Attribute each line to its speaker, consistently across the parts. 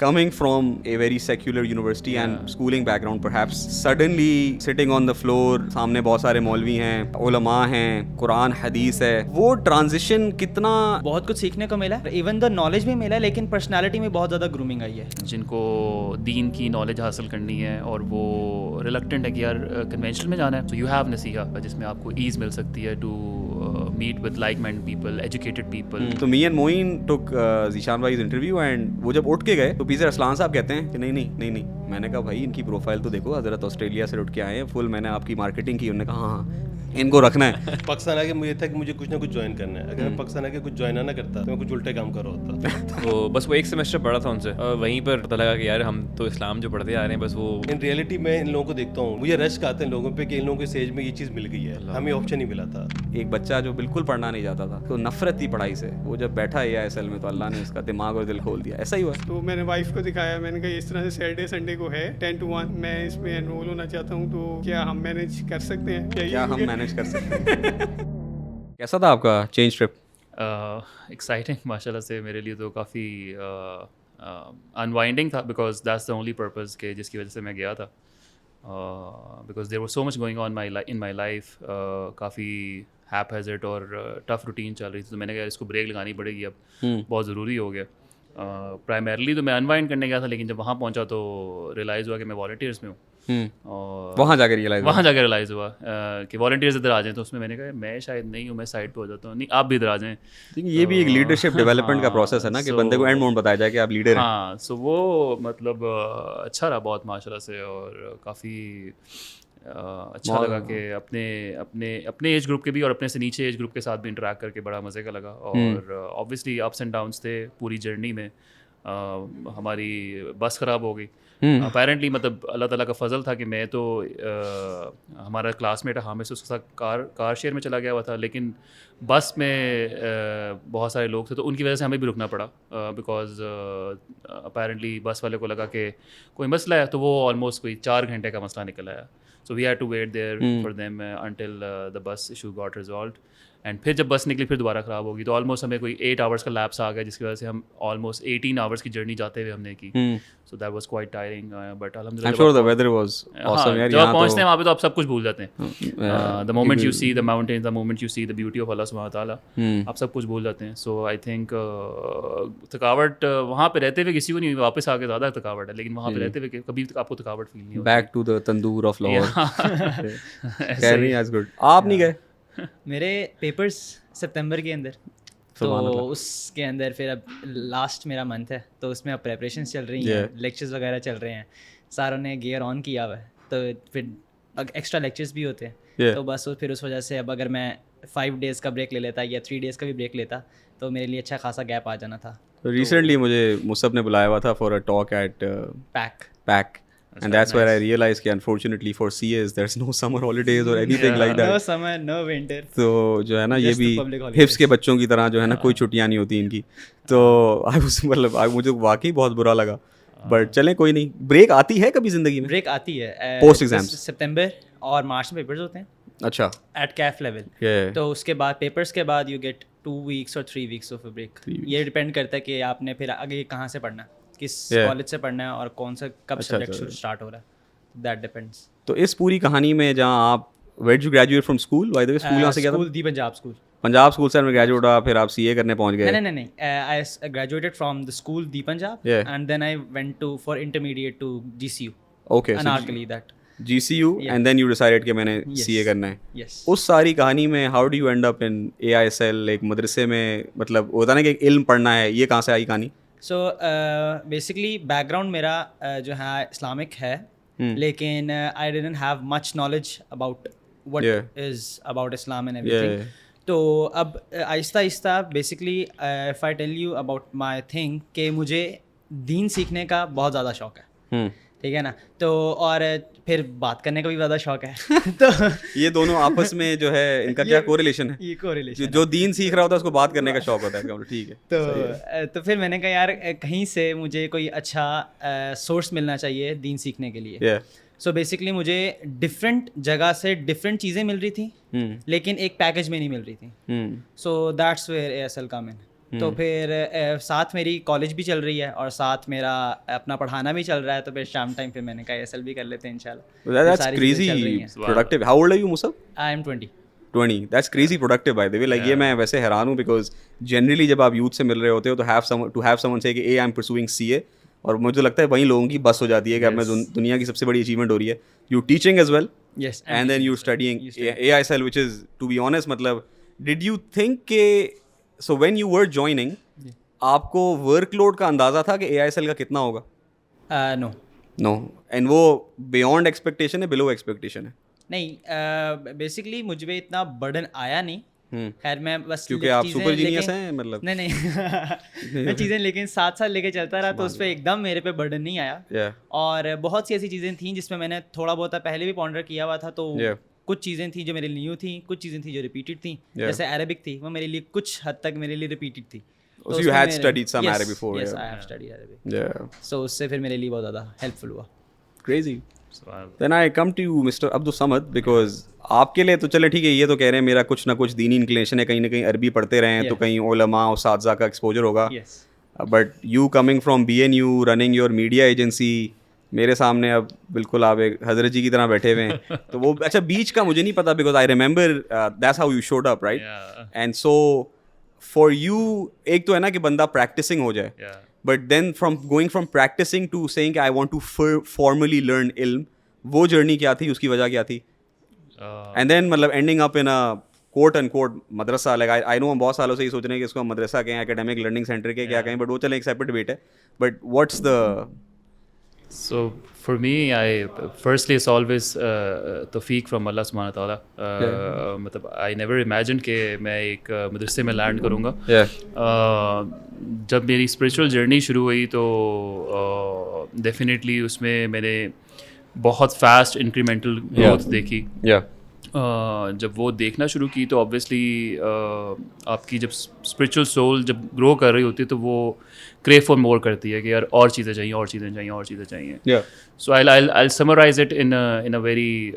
Speaker 1: coming from a very secular university and schooling background perhaps, suddenly sitting on the floor, سامنے بہت سارے مولوی ہیں, علماء ہیں, قرآن حدیث ہے, وہ ٹرانزیشن کتنا
Speaker 2: بہت کچھ سیکھنے کو ملا, ایون دا نالج بھی ملا, لیکن پرسنالٹی میں بہت زیادہ گرومنگ آئی ہے.
Speaker 3: جن کو دین کی نالج حاصل کرنی ہے اور وہ ریلکٹنٹ ہے کہ یار کنونشنل میں جانا ہے, تو یو ہیو نصیحہ جس میں آپ کو ایز مل سکتی ہے to meet with like minded people, educated people.
Speaker 1: تو می اینڈ موئن ٹک ذیشان بھائیز انٹرویو اینڈ وہ جب اٹھ کے گئے تو پیچھے ارسلان صاحب کہتے ہیں کہ نہیں. میں نے کہا بھائی ان کی پروفائل تو دیکھو, حضرت آسٹریلیا سے اٹھ کے آئے ہیں, فل میں نے آپ کی مارکیٹنگ کی. انہوں نے کہا ہاں ان کو رکھنا ہے.
Speaker 4: پاکستان آ کے مجھے تھا کہ مجھے کچھ نہ کچھ جوائن کرنا ہے. اگر میں پاکستان آ کے کچھ جوائن نہ کرتا تو میں کچھ الٹے کام کر رہا ہوتا.
Speaker 5: تو بس وہ ایک سیمسٹر پڑھا تھا ان سے, اور وہیں پر پتہ لگا کہ یار ہم تو اسلام جو پڑھتے آ رہے ہیں بس وہ.
Speaker 4: ان ریئلٹی میں ان لوگوں کو دیکھتا ہوں, مجھے رشک آتے ہیں لوگوں پہ کہ ان لوگوں کے اسٹیج میں یہ چیز مل گئی ہے, ہمیں آپشن نہیں ملا تھا.
Speaker 1: ایک بچہ جو بالکل پڑھنا نہیں جاتا تھا تو نفرت تھی پڑھائی سے, وہ جب بیٹھا AISL میں تو اللہ نے اس کا دماغ اور دل کھول دیا. ایسا ہی ہوا.
Speaker 6: تو میں نے وائف کو دکھایا, میں نے کہا اس طرح سے سیٹرڈے سنڈے کو ہے 10 to 1, میں اس میں انرول ہونا چاہتا ہوں, تو کیا ہم مینیج کر سکتے ہیں؟
Speaker 1: کیا ہم مینیج کر سکتے ہیں؟ کیسا تھا آپ کا چینج ٹرپ؟
Speaker 3: ایکسائٹنگ ماشاء اللہ سے, میرے لیے تو کافی انوائنڈنگ تھا, because that's the only purpose کہ جس کی وجہ سے میں گیا تھا. Because there was so much going on in my life, coffee heap ہیزٹ اور ٹف روٹین چل رہی تھی, تو میں نے کہا اس کو بریک لگانی پڑے گی, اب بہت ضروری ہو گیا. پرائمرلی تو میں انوائنڈ کرنے گیا تھا, لیکن جب وہاں پہنچا تو ریلائز ہوا کہ میں والنٹیئرس میں ہوں. اور
Speaker 1: وہاں جا کے ریلائز
Speaker 3: ہوا کہ والنٹیئرز ادھر آ جائیں, تو اس میں میں نے کہا میں شاید نہیں ہوں, میں سائڈ پہ ہو جاتا ہوں, نہیں آپ بھی ادھر آ جائیں.
Speaker 1: یہ بھی ایک لیڈرشپ ڈیولپمنٹ کا پروسیس ہے نا, کہ بندے کو اینڈ مونڈ بتایا جائے کہ آپ لیڈر ہیں.
Speaker 3: ہاں, سو وہ مطلب اچھا رہا بہت ماشاء اللہ سے, اور کافی اچھا لگا کہ اپنے ایج گروپ کے بھی اور اپنے سے نیچے ایج گروپ کے ساتھ بھی انٹریکٹ کر کے بڑا مزے کا لگا. اور آبویسلی اپس اینڈ ڈاؤنس تھے پوری جرنی میں. ہماری بس خراب ہو گئی اپیرنٹلی, مطلب اللہ تعالیٰ کا فضل تھا کہ میں تو ہمارا کلاس میٹ حامد سے اس کے ساتھ کار شیئر میں چلا گیا ہوا تھا, لیکن بس میں بہت سارے لوگ تھے تو ان کی وجہ سے ہمیں بھی رکنا پڑا, بیکاز اپیرنٹلی بس والے کو لگا کہ کوئی مسئلہ ہے, تو وہ آلموسٹ کوئی 4 گھنٹے کا مسئلہ نکل آیا. So we had to wait there for them until the bus issue got resolved. And پھر جب بس نکلی پھر دوبارہ خراب ہوگی, تو آلموسٹ ہمیں کوئی 8 hours کا لیپس آ گیا, جس کی وجہ سے ہم آلموسٹ 18 hours کی جرنی جاتے ہوئے ہم نے کی. So that was quite tiring, but الحمد للہ جب پہنچتے ہیں وہاں پہ تو آپ سب کچھ بھول جاتے ہیں. The moment you see the mountains, the moment you see the beauty of Allah سبحانہ تعالیٰ, آپ سب کچھ بھول جاتے ہیں. سو آئی تھنک تھکاوٹ وہاں پہ رہتے ہوئے کسی کو نہیں, واپس آ کے زیادہ تھکاوٹ ہے, لیکن وہاں پہ رہتے ہوئے کبھی آپ کو تھکاوٹ فیل نہیں ہوتی.
Speaker 1: Back to the tandoor of Lahore. آپ نہیں گئے؟
Speaker 2: میرے پیپرس سپتمبر کے اندر, تو اس کے اندر پھر اب لاسٹ میرا منتھ ہے, تو اس میں اب پریپریشنس چل رہی ہیں, لیکچرز وغیرہ چل رہے ہیں, ساروں نے گیئر آن کیا ہوا ہے, تو پھر ایکسٹرا لیکچرز بھی ہوتے ہیں. تو بس پھر اس وجہ سے اب اگر میں 5 days کا بریک لے لیتا یا 3 days کا بھی بریک لیتا تو میرے لیے اچھا خاصا گیپ آ جانا تھا.
Speaker 1: ریسنٹلی مجھے مصعب نے بلایا ہوا تھا for a talk at Peak. And that's where I realized that unfortunately for CAs there's no summer holidays or anything like that.
Speaker 2: No summer, no winter.
Speaker 1: تو جو ہے نا یہ بھی حفظ کے بچوں کی طرح جو ہے نا کوئی چھٹیاں نہیں ہوتی ان کی. تو مطلب مجھے واقعی بہت برا لگا, بٹ چلیں کوئی نہیں. بریک آتی ہے کبھی زندگی میں؟
Speaker 2: بریک آتی ہے
Speaker 1: پوسٹ ایگزامس,
Speaker 2: سپتمبر اور مارچ میں پیپرز ہوتے ہیں.
Speaker 1: اچھا,
Speaker 2: ایٹ کیف لیول. تو اس کے بعد پیپرز کے بعد یو گیٹ 2 weeks اور 3 weeks آف اے بریک. یہ ڈپینڈ کرتا ہے کہ آپ نے پھر آگے کہاں سے پڑھنا ہے, کس کالج سے پڑھنا ہے, اور کون سا کب سبجیکٹ اسٹارٹ ہو رہا ہے. That depends.
Speaker 1: تو اس پوری کہانی میں جہاں آپ where did you graduate from school? By the way, school یہاں سے کیا تھا؟
Speaker 2: The Punjab school.
Speaker 1: Punjab school سے میں گریجویٹ ہوا, پھر آپ CA کرنے پہنچ گئے؟
Speaker 2: نہیں, I graduated from the school the Punjab and then I went to for intermediate to GCU.
Speaker 1: Okay,
Speaker 2: Anarkali that.
Speaker 1: GCU and then you decided کہ میں نے CA کرنا ہے.
Speaker 2: Yes.
Speaker 1: اس ساری کہانی میں how do you end up in AISL, ایک مدرسے میں, مطلب ہوتا نا کہ ایک علم پڑھنا ہے, یہ کہاں سے آئی کہانی؟
Speaker 2: سو بیسکلی بیک گراؤنڈ میرا جو ہے اسلامک ہے, لیکن I didn't have much knowledge about what is about Islam and everything. تو اب آہستہ آہستہ basically if I tell you about my thing کہ مجھے دین سیکھنے کا بہت زیادہ شوق ہے, ٹھیک ہے نا, تو اور پھر بات کرنے کا بھی زیادہ شوق ہے. تو
Speaker 1: یہ دونوں آپس میں جو ہے ان کا کیا کوریلیشن ہے؟
Speaker 2: یہ کوریلیشن,
Speaker 1: جو دین سیکھ رہا ہوتا ہے اس کو بات کرنے کا شوق ہوتا ہے. ٹھیک ہے.
Speaker 2: تو پھر میں نے کہا یار کہیں سے مجھے کوئی اچھا سورس ملنا چاہیے دین سیکھنے کے لیے. سو بیسکلی مجھے ڈفرینٹ جگہ سے ڈفرینٹ چیزیں مل رہی تھیں, لیکن ایک پیکیج میں نہیں مل رہی تھیں. سو دیٹس ویئر ASL کم ان. تو پھر ساتھ میری کالج بھی چل رہی ہے اور ساتھ میرا اپنا پڑھانا بھی چل رہا ہے, تو پھر شام ٹائم پہ میں نے کہا ASL بھی کر لیتے ہیں انشاءاللہ.
Speaker 1: That's crazy productive. How old are you, Musab?
Speaker 2: I am 20.
Speaker 1: 20. That's crazy productive by the way. Like یہ میں ویسے حیران ہوں because generally جب آپ یوتھ سے مل رہے ہوتے ہو تو have someone say کہ I am pursuing CA, اور مجھے لگتا ہے وہیں لوگوں کی بس ہو جاتی ہے کہ اب میں دنیا کی سب سے بڑی اچیومنٹ ہو رہی ہے. You teaching as well?
Speaker 2: Yes.
Speaker 1: And then you studying AISL, which is, to be honest, مطلب did you think کہ so when you were joining آپ کو ورک لوڈ کا اندازہ تھا کہ AISL کا کتنا ہوگا؟ No. And وہ بیونڈ ایکسپیکٹیشن ہے, بلو ایکسپیکٹیشن ہے؟
Speaker 2: نہیں, بیسکلی مجھ پہ اتنا برڈن آیا نہیں. خیر میں بس
Speaker 1: کیونکہ آپ سپر جینیس ہیں, مطلب
Speaker 2: نہیں میں چیزیں لیکن ساتھ لے کے چلتا رہا تو اس پہ ایک دم میرے پہ برڈن نہیں آیا. اور بہت سی ایسی چیزیں تھیں جس میں میں نے تھوڑا بہت پہلے بھی پونڈر کیا ہوا تھا, تو کچھ چیزیں تھیں جو میرے لیے نیو تھیں, کچھ چیزیں تھیں جو ریپیٹڈ تھیں. جیسے عربک تھی, وہ میرے لیے کچھ حد تک میرے لیے ریپیٹڈ تھی.
Speaker 1: So you had studied some Arabic before?
Speaker 2: Yes, I have studied Arabic.
Speaker 1: Yeah.
Speaker 2: So اس سے پھر میرے لیے بہت زیادہ ہیلپ فل ہوا.
Speaker 1: Crazy. Then I come to you, Mr. Abdul Samad, because آپ کے لیے تو چلے ٹھیک ہے, یہ تو کہہ رہے ہیں میرا کچھ نہ کچھ دینی انکلینیشن ہے, کہیں نہ کہیں عربی پڑھتے رہے ہیں تو کہیں علماء اساتذہ کا ایکسپوجر ہوگا. But you coming from BNU, running your media agency, میرے سامنے اب بالکل آپ ایک حضرت جی کی طرح بیٹھے ہوئے ہیں. تو وہ اچھا بیچ کا مجھے نہیں پتا, because I remember that's how you showed up, right? And so for you ایک تو ہے نا کہ بندہ پریکٹسنگ ہو جائے, but then from going from practicing to saying کہ I want to formally learn علم, وہ جرنی کیا تھی, اس کی وجہ کیا تھی؟ And then مطلب ending up in a quote unquote مدرسہ, like I know ہم بہت سالوں سے یہ سوچ رہے ہیں کہ اس کو ہم مدرسہ کہیں, اکیڈمک لرننگ سینٹر کے کیا کہیں, but وہ چلیں ایک سیپریٹ ڈبیٹ ہے. But what's the
Speaker 3: So for me, firstly it's always tawfiq from Allah subhanahu wa ta'ala. مطلب I never imagined کہ میں ایک مدرسے میں لینڈ کروں گا. جب میری اسپریچول جرنی شروع ہوئی تو ڈیفینیٹلی اس میں میں نے بہت فاسٹ انکریمنٹل گروتھ دیکھی. جب وہ دیکھنا شروع کی تو آبویسلی آپ کی جب اسپریچول سول جب گرو کر رہی ہوتی ہے تو وہ کریو فار مور کرتی ہے کہ یار اور چیزیں چاہیے, اور چیزیں چاہیے, اور چیزیں چاہیے. سو I'll summarize it in a very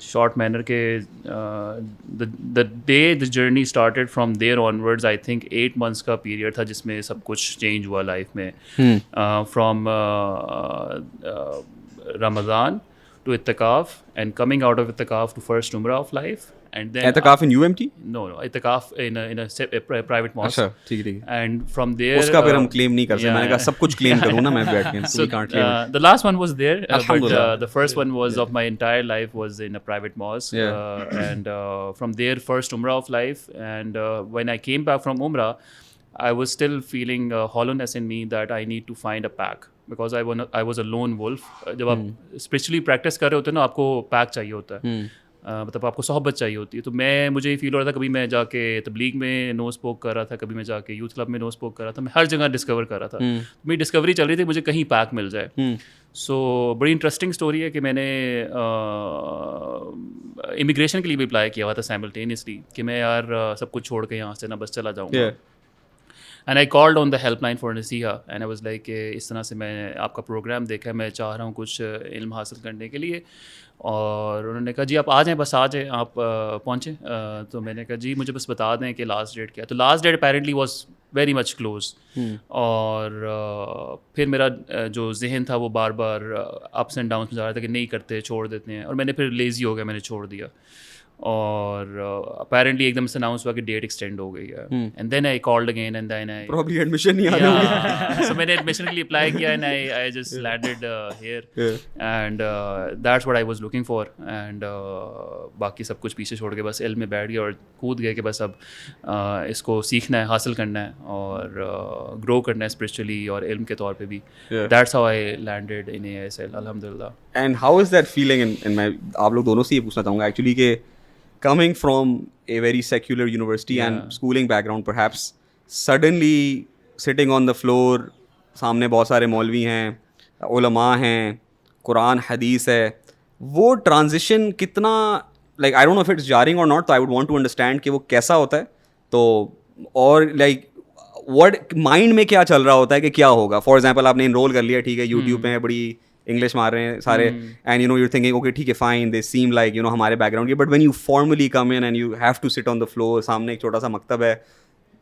Speaker 3: short manner کہ the day the journey started from there onwards, I think 8 months کا پیریڈ تھا جس میں سب کچھ چینج ہوا لائف میں. From Ramadan to Itikaf, and coming out of Itikaf to first Umrah of life, and then
Speaker 1: Itikaf in UMT?
Speaker 3: No, Itikaf in a private mosque.
Speaker 1: اچھا ٹھیک ٹھیک.
Speaker 3: And from there
Speaker 1: اس کا پھر ہم کلیم نہیں کر سکتے, میں نے کہا سب کچھ کلیم کروں نا میں بیٹھ کے. So
Speaker 3: the last one was there, but the first one was of my entire life was in a private mosque. And from there first Umrah of life, and when I came back from Umrah, I was still feeling hollowness in me that I need to find a pack, because I was a lone wolf. جب آپ especially practice کر رہے ہوتے ہیں نا, آپ کو pack چاہیے ہوتا ہے, مطلب آپ کو صحبت چاہیے ہوتی ہے. تو مجھے یہ فیل ہو رہا تھا, کبھی میں جا کے تبلیغ میں نو اسپوک کر رہا تھا, کبھی میں جا کے یوتھ کلب میں نو اسپوک کر رہا تھا, میں ہر جگہ ڈسکور کر رہا تھا. میری ڈسکوری چل رہی تھی مجھے کہیں پیک مل جائے. سو بڑی انٹرسٹنگ اسٹوری ہے کہ میں نے امیگریشن کے لیے بھی اپلائی کیا ہوا تھا سائملٹینیسلی کہ میں یار سب کچھ چھوڑ کے یہاں سے نا بس چلا جاؤں گا. And I called on the helpline for Nasiha, and I was like کہ اس طرح سے میں آپ کا پروگرام دیکھا ہے, میں چاہ رہا ہوں کچھ علم حاصل کرنے کے لیے. اور انہوں نے کہا جی آپ آ جائیں, بس آ جائیں, آپ پہنچیں. تو میں نے کہا جی مجھے بس بتا دیں کہ لاسٹ ڈیٹ کیا ہے. تو last date apparently was very much close. اور پھر میرا جو ذہن تھا وہ بار بار اپس اینڈ ڈاؤنس میں جا رہا تھا کہ نہیں کرتے, چھوڑ دیتے ہیں. اور میں نے پھر لیزی ہو گیا, میں نے چھوڑ دیا. اور اپیرنٹلی ایک دم سے اناؤنس ہوا کہ ڈیٹ ایکسٹینڈ ہو گئی ہے. And then I called again, and then I
Speaker 1: probably admission نہیں آ رہا.
Speaker 3: سو میں نے ایڈمیشن کے لیے اپلائی کیا, and I just landed here, and that's what I was looking for. And باقی سب کچھ پیچھے چھوڑ کے بس علم میں بیٹھ گئے اور کود گئے کہ بس اب اس کو سیکھنا ہے, حاصل کرنا ہے اور گرو کرنا ہے اسپرچولی اور علم کے طور پہ بھی. That's how I landed in AISL الحمد للہ.
Speaker 1: And how is that feeling, میں آپ لوگ دونوں سے یہ پوچھنا چاہوں گا ایکچولی کہ coming from a very secular university and schooling background perhaps, suddenly sitting on the floor, سامنے بہت سارے مولوی ہیں, علماء ہیں, قرآن حدیث ہے, وہ ٹرانزیشن کتنا like I don't know if it's jarring or not, so I would want to understand کہ وہ کیسا ہوتا ہے. تو اور like what mind میں کیا چل رہا ہوتا ہے کہ کیا ہوگا. فار ایگزامپل آپ نے انرول کر لیا, ٹھیک ہے, یوٹیوب پہ بڑی انگلش مار رہے ہیں سارے, and you know you thinking okay ٹھیک ہے fine, they same like you know ہمارے بیک گراؤنڈ کے, but when you formally come in and you have to sit on the floor, سامنے ایک چھوٹا سا مکتب ہے,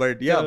Speaker 1: But yeah,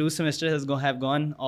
Speaker 2: 2 semesters have gone.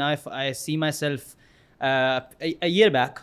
Speaker 2: now if I see myself a year back,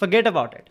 Speaker 2: forget about it.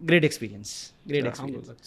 Speaker 2: great experience.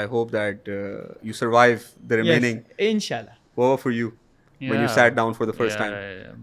Speaker 1: I hope that you survive the remaining.
Speaker 2: Yes, inshallah.
Speaker 1: What for you when you sat down for the first time?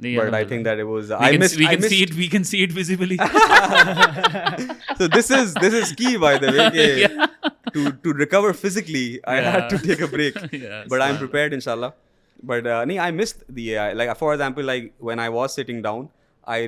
Speaker 1: But I think that it was
Speaker 3: we can see it visibly.
Speaker 1: So this is key, by the way. To recover physically, I had to take a break. But I'm prepared, inshallah. But I missed the AI. Like for example, like when I was sitting down, I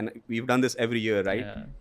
Speaker 1: and we've done this every year, right?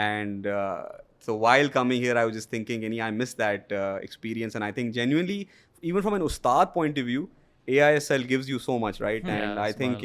Speaker 1: And so while coming here, I was just thinking, I missed that experience, and I think genuinely, even from an ustad point of view, AISL gives you so much, right? And I think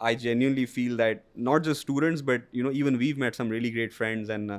Speaker 1: I genuinely feel that not just students, but even we've met some really great friends, and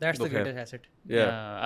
Speaker 2: That's the greatest asset.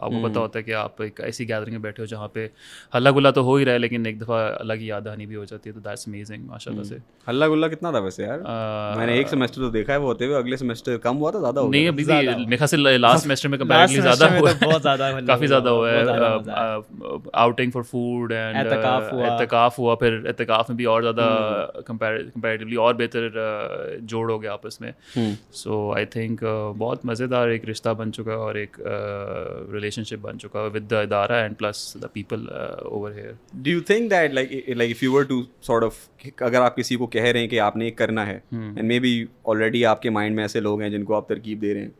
Speaker 3: آپ کو پتہ ہوتا ہے کہ آپ ایک ایسی gathering میں بیٹھے ہو جہاں پہ ہلا گلا تو ہو ہی رہا ہے لیکن ایک دفعہ اللہ کی یاد دہانی بھی ہو جاتی ہے, تو دیٹس امیزنگ ماشاء اللہ سے.
Speaker 1: ہلہ گلا کتنا تھا ویسے یار؟ میں نے ایک سیمسٹر تو دیکا ہے وہ ہوتے ہوئے, اگلے سیمسٹر کم ہوا تھا, زیادہ ہو گیا؟
Speaker 3: نہیں ابھی بھی میرے خیال سے لاسٹ سیمسٹر میں کمپیریٹلی زیادہ ہوا ہے,
Speaker 2: بہت زیادہ
Speaker 3: کافی زیادہ ہوا ہے. آؤٹنگ فار فوڈ اینڈ اعتکاف ہوا, پھر اعتکاف میں بھی اور زیادہ کمپیریٹیولی اور بہتر جوڑ ہو گیا آپس میں. سو آئی تھنک بہت مزیدار ایک رشتہ بن چکا اور ایک ریلیشن شپ بن چکا ود دا ادارہ and plus the people over here.
Speaker 1: Do you think that like if you were to sort of, اگر آپ کسی کو کہہ رہے ہیں کہ آپ نے ایک کرنا ہے اینڈ مے بی آلریڈی آپ کے مائنڈ میں ایسے لوگ ہیں جن کو آپ ترکیب دے رہے ہیں,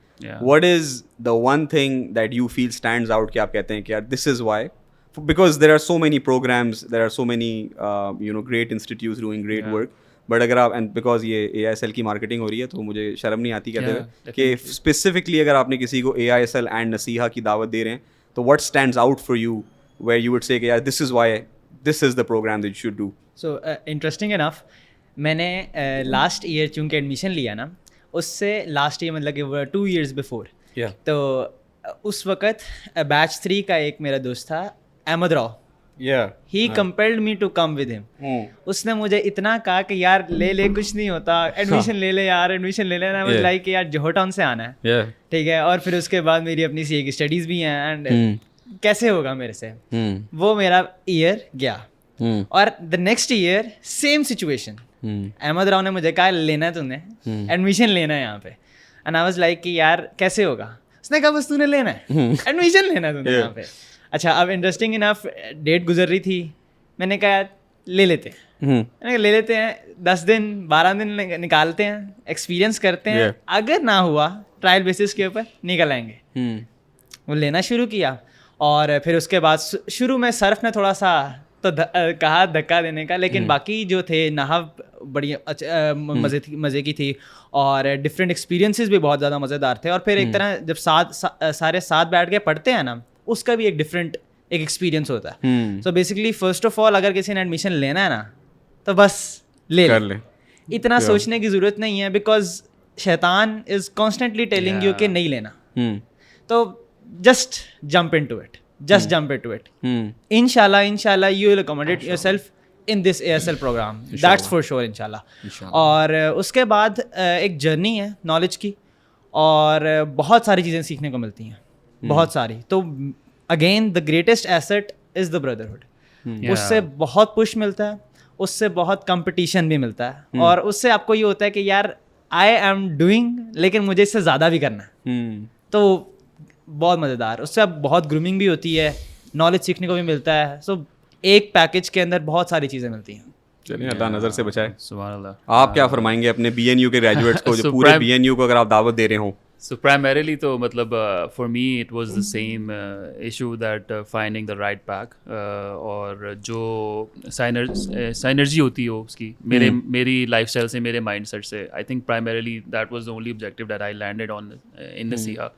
Speaker 1: what is the one thing that you feel stands out کہ آپ کہتے ہیں کہ یار this is why, because there are so many programs, there are so many great institutes doing great work, but اگر آپ, اینڈ بیکاز یہ اے I S L کی مارکیٹنگ ہو رہی ہے تو مجھے شرم نہیں آتی کہتے ہوئے کہ اسپیسیفکلی اگر آپ نے کسی کو اے آئی ایس ایل اینڈ نصیحہ کی دعوت دے رہے ہیں تو what stands out for you where you would say کہ یار this is why this is the program that you should do.
Speaker 2: So interesting enough, میں نے لاسٹ ایئر چونکہ ایڈمیشن لیا نا, اس سے لاسٹ ایئر مطلب کہ 2 years before, تو اس وقت بیچ 3 کا ایک میرا دوست تھا Ahmad Rao, he compelled me to come with him. اس نے مجھے اتنا کہا کہ یار لے کچھ نہیں ہوتا, ایڈمیشن لے لے یار, ایڈمیشن لے لینا. مجھے لائک کہ یار جوہر ٹاؤن سے آنا ہے, ٹھیک ہے, اور پھر اس کے بعد میری اپنی سی اے کی اسٹڈیز بھی ہیں, اینڈ کیسے ہوگا میرے سے. وہ میرا ایئر گیا, اور the next year same situation, Ahmed Rao نے مجھے کہا لینا ہے, تم نے ایڈمیشن لینا ہے یہاں پہ, اینڈ آئی واز لائک کہ یار کیسے ہوگا. اس نے کہا بس تو نے لینا ہے, ایڈمیشن لینا ہے تم نے یہاں پہ. اچھا, اب انٹرسٹنگ انف ڈیٹ گزر رہی تھی, میں نے کہا لے لیتے ہیں 10 دن 12 دن نکالتے ہیں, ایکسپیرینس کرتے ہیں, اگر نہ ہوا ٹرائل بیسس کے اوپر نکل آئیں گے. وہ لینا شروع کیا, اور پھر اس کے بعد شروع میں صرف نے تھوڑا سا تو کہا دھکا دینے کا, لیکن باقی جو تھے نحو بڑی مزے کی تھی, اور ڈفرینٹ ایکسپیرینسز بھی بہت زیادہ مزیدار تھے. اور پھر ایک طرح جب سارے ساتھ بیٹھ کے پڑھتے ہیں نا, اس کا بھی ایک ڈفرینٹ ایک ایکسپیرینس ہوتا ہے. So basically first of all اگر کسی نے ایڈمیشن لینا ہے نا تو بس لے لیں, اتنا سوچنے کی ضرورت نہیں ہے, بیکاز شیطان از کانسٹنٹلی ٹیلنگ یو کہ نہیں لینا. تو just jump into it, just jump into it. Inshallah you will accommodate yourself in this ASL program. That's for sure, inshallah. اور اس کے بعد ایک جرنی ہے نالج کی, اور بہت ساری چیزیں سیکھنے کو ملتی ہیں, بہت ساری. تو again the greatest asset is the brotherhood. اس سے بہت پش ملتا ہے, اس سے بہت کمپٹیشن بھی ملتا ہے, اور اس سے آپ کو یہ ہوتا ہے کہ یار آئی ایم ڈوئنگ, لیکن مجھے اس سے زیادہ بھی کرنا ہے. تو بہت مزیدار, اس سے اب بہت گرومنگ بھی ہوتی ہے, نالج سیکھنے کو بھی ملتا ہے. سو ایک پیکج کے اندر بہت ساری چیزیں ملتی ہیں.
Speaker 1: چلیے اللہ نظر سے بچائے.
Speaker 3: سبحان اللہ.
Speaker 1: آپ کیا فرمائیں گے اپنے بی این یو کے گریجویٹس کو, جو پورے بی این یو کو اگر آپ دعوت دے رہے ہوں؟
Speaker 3: So primarily تو مطلب for me it was the same issue that finding the right pack, اور جو synergy ہوتی ہے اس کی میری لائف اسٹائل سے, میرے مائنڈ سیٹ سے. I think primarily that was the only objective that I landed on in Nasiha.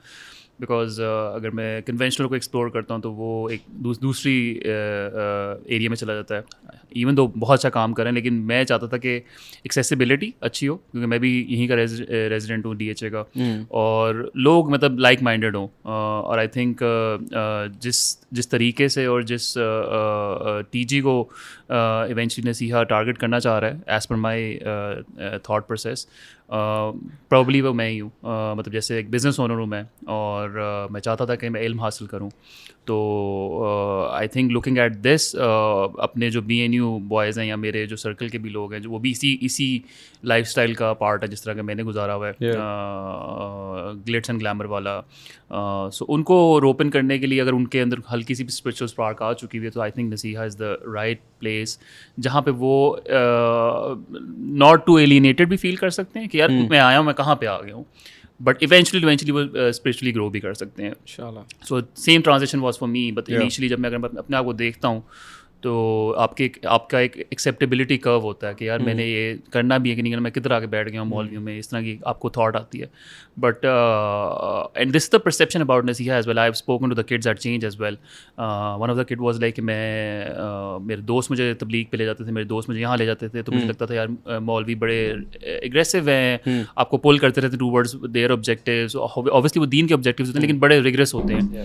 Speaker 3: Because اگر میں کنونشنل کو ایکسپلور کرتا ہوں تو وہ ایک دوسری ایریا میں چلا جاتا ہے. ایون دو بہت اچھا کام کریں, لیکن میں چاہتا تھا کہ ایکسیسیبلٹی اچھی ہو, کیونکہ میں بھی یہیں کا ریزیڈنٹ ہوں, ڈی ایچ اے کا, اور لوگ مطلب لائک مائنڈیڈ ہوں. اور آئی تھنک جس طریقے سے اور جس ٹی جی کو ایونچولی نصیحہ ٹارگیٹ کرنا چاہ رہا ہے as per my thought process, probably وہ میں ہی ہوں. مطلب جیسے ایک بزنس اونر ہوں میں, اور میں چاہتا تھا کہ میں علم حاصل کروں. تو I think looking at this, اپنے جو بی این یو بوائز ہیں یا میرے جو سرکل کے بھی لوگ ہیں, جو وہ بھی اسی لائف اسٹائل کا پارٹ ہے جس طرح کا میں نے گزارا ہوا ہے, گلیٹس اینڈ گلیمر والا. سو ان کو روپن کرنے کے لیے اگر ان کے اندر ہلکی سی بھی اسپرچل اسپارک آ چکی ہوئی ہے, تو I think Nasiha is the right place, جہاں پہ وہ ناٹ ٹو ایلینیٹڈ بھی فیل کر سکتے ہیں کہ یار میں آیا ہوں, میں کہاں پہ آ گیا ہوں, بٹ ایونچولی وہ اسپرچولی گرو بھی کر سکتے ہیں انشاءاللہ. So same transaction was for me, but initially جب میں اگر اپنے آپ کو دیکھتا ہوں تو آپ کا ایک ایکسیپٹیبلٹی کرو ہوتا ہے کہ یار میں نے یہ کرنا بھی ہے کہ نہیں کرنا, میں کدھر آ کے بیٹھ گیا ہوں مولویوں میں, اس طرح کی آپ کو تھاٹ آتی ہے. But and this the perception about Nasiha as well. I have spoken to the kids at change as well. One of the kid was like کہ میرے دوست مجھے تبلیغ پہ لے جاتے تھے, میرے دوست مجھے یہاں لے جاتے تھے, تو مجھے لگتا تھا یار مولوی بڑے اگریسو ہیں, آپ کو پل کرتے رہتے towards their objectives. Obviously وہ دین کے آبجیکٹیوز ہوتے ہیں لیکن بڑے ریگریس ہوتے ہیں.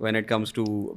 Speaker 1: when it comes to,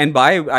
Speaker 1: and by I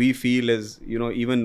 Speaker 1: we feel is even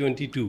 Speaker 4: 22.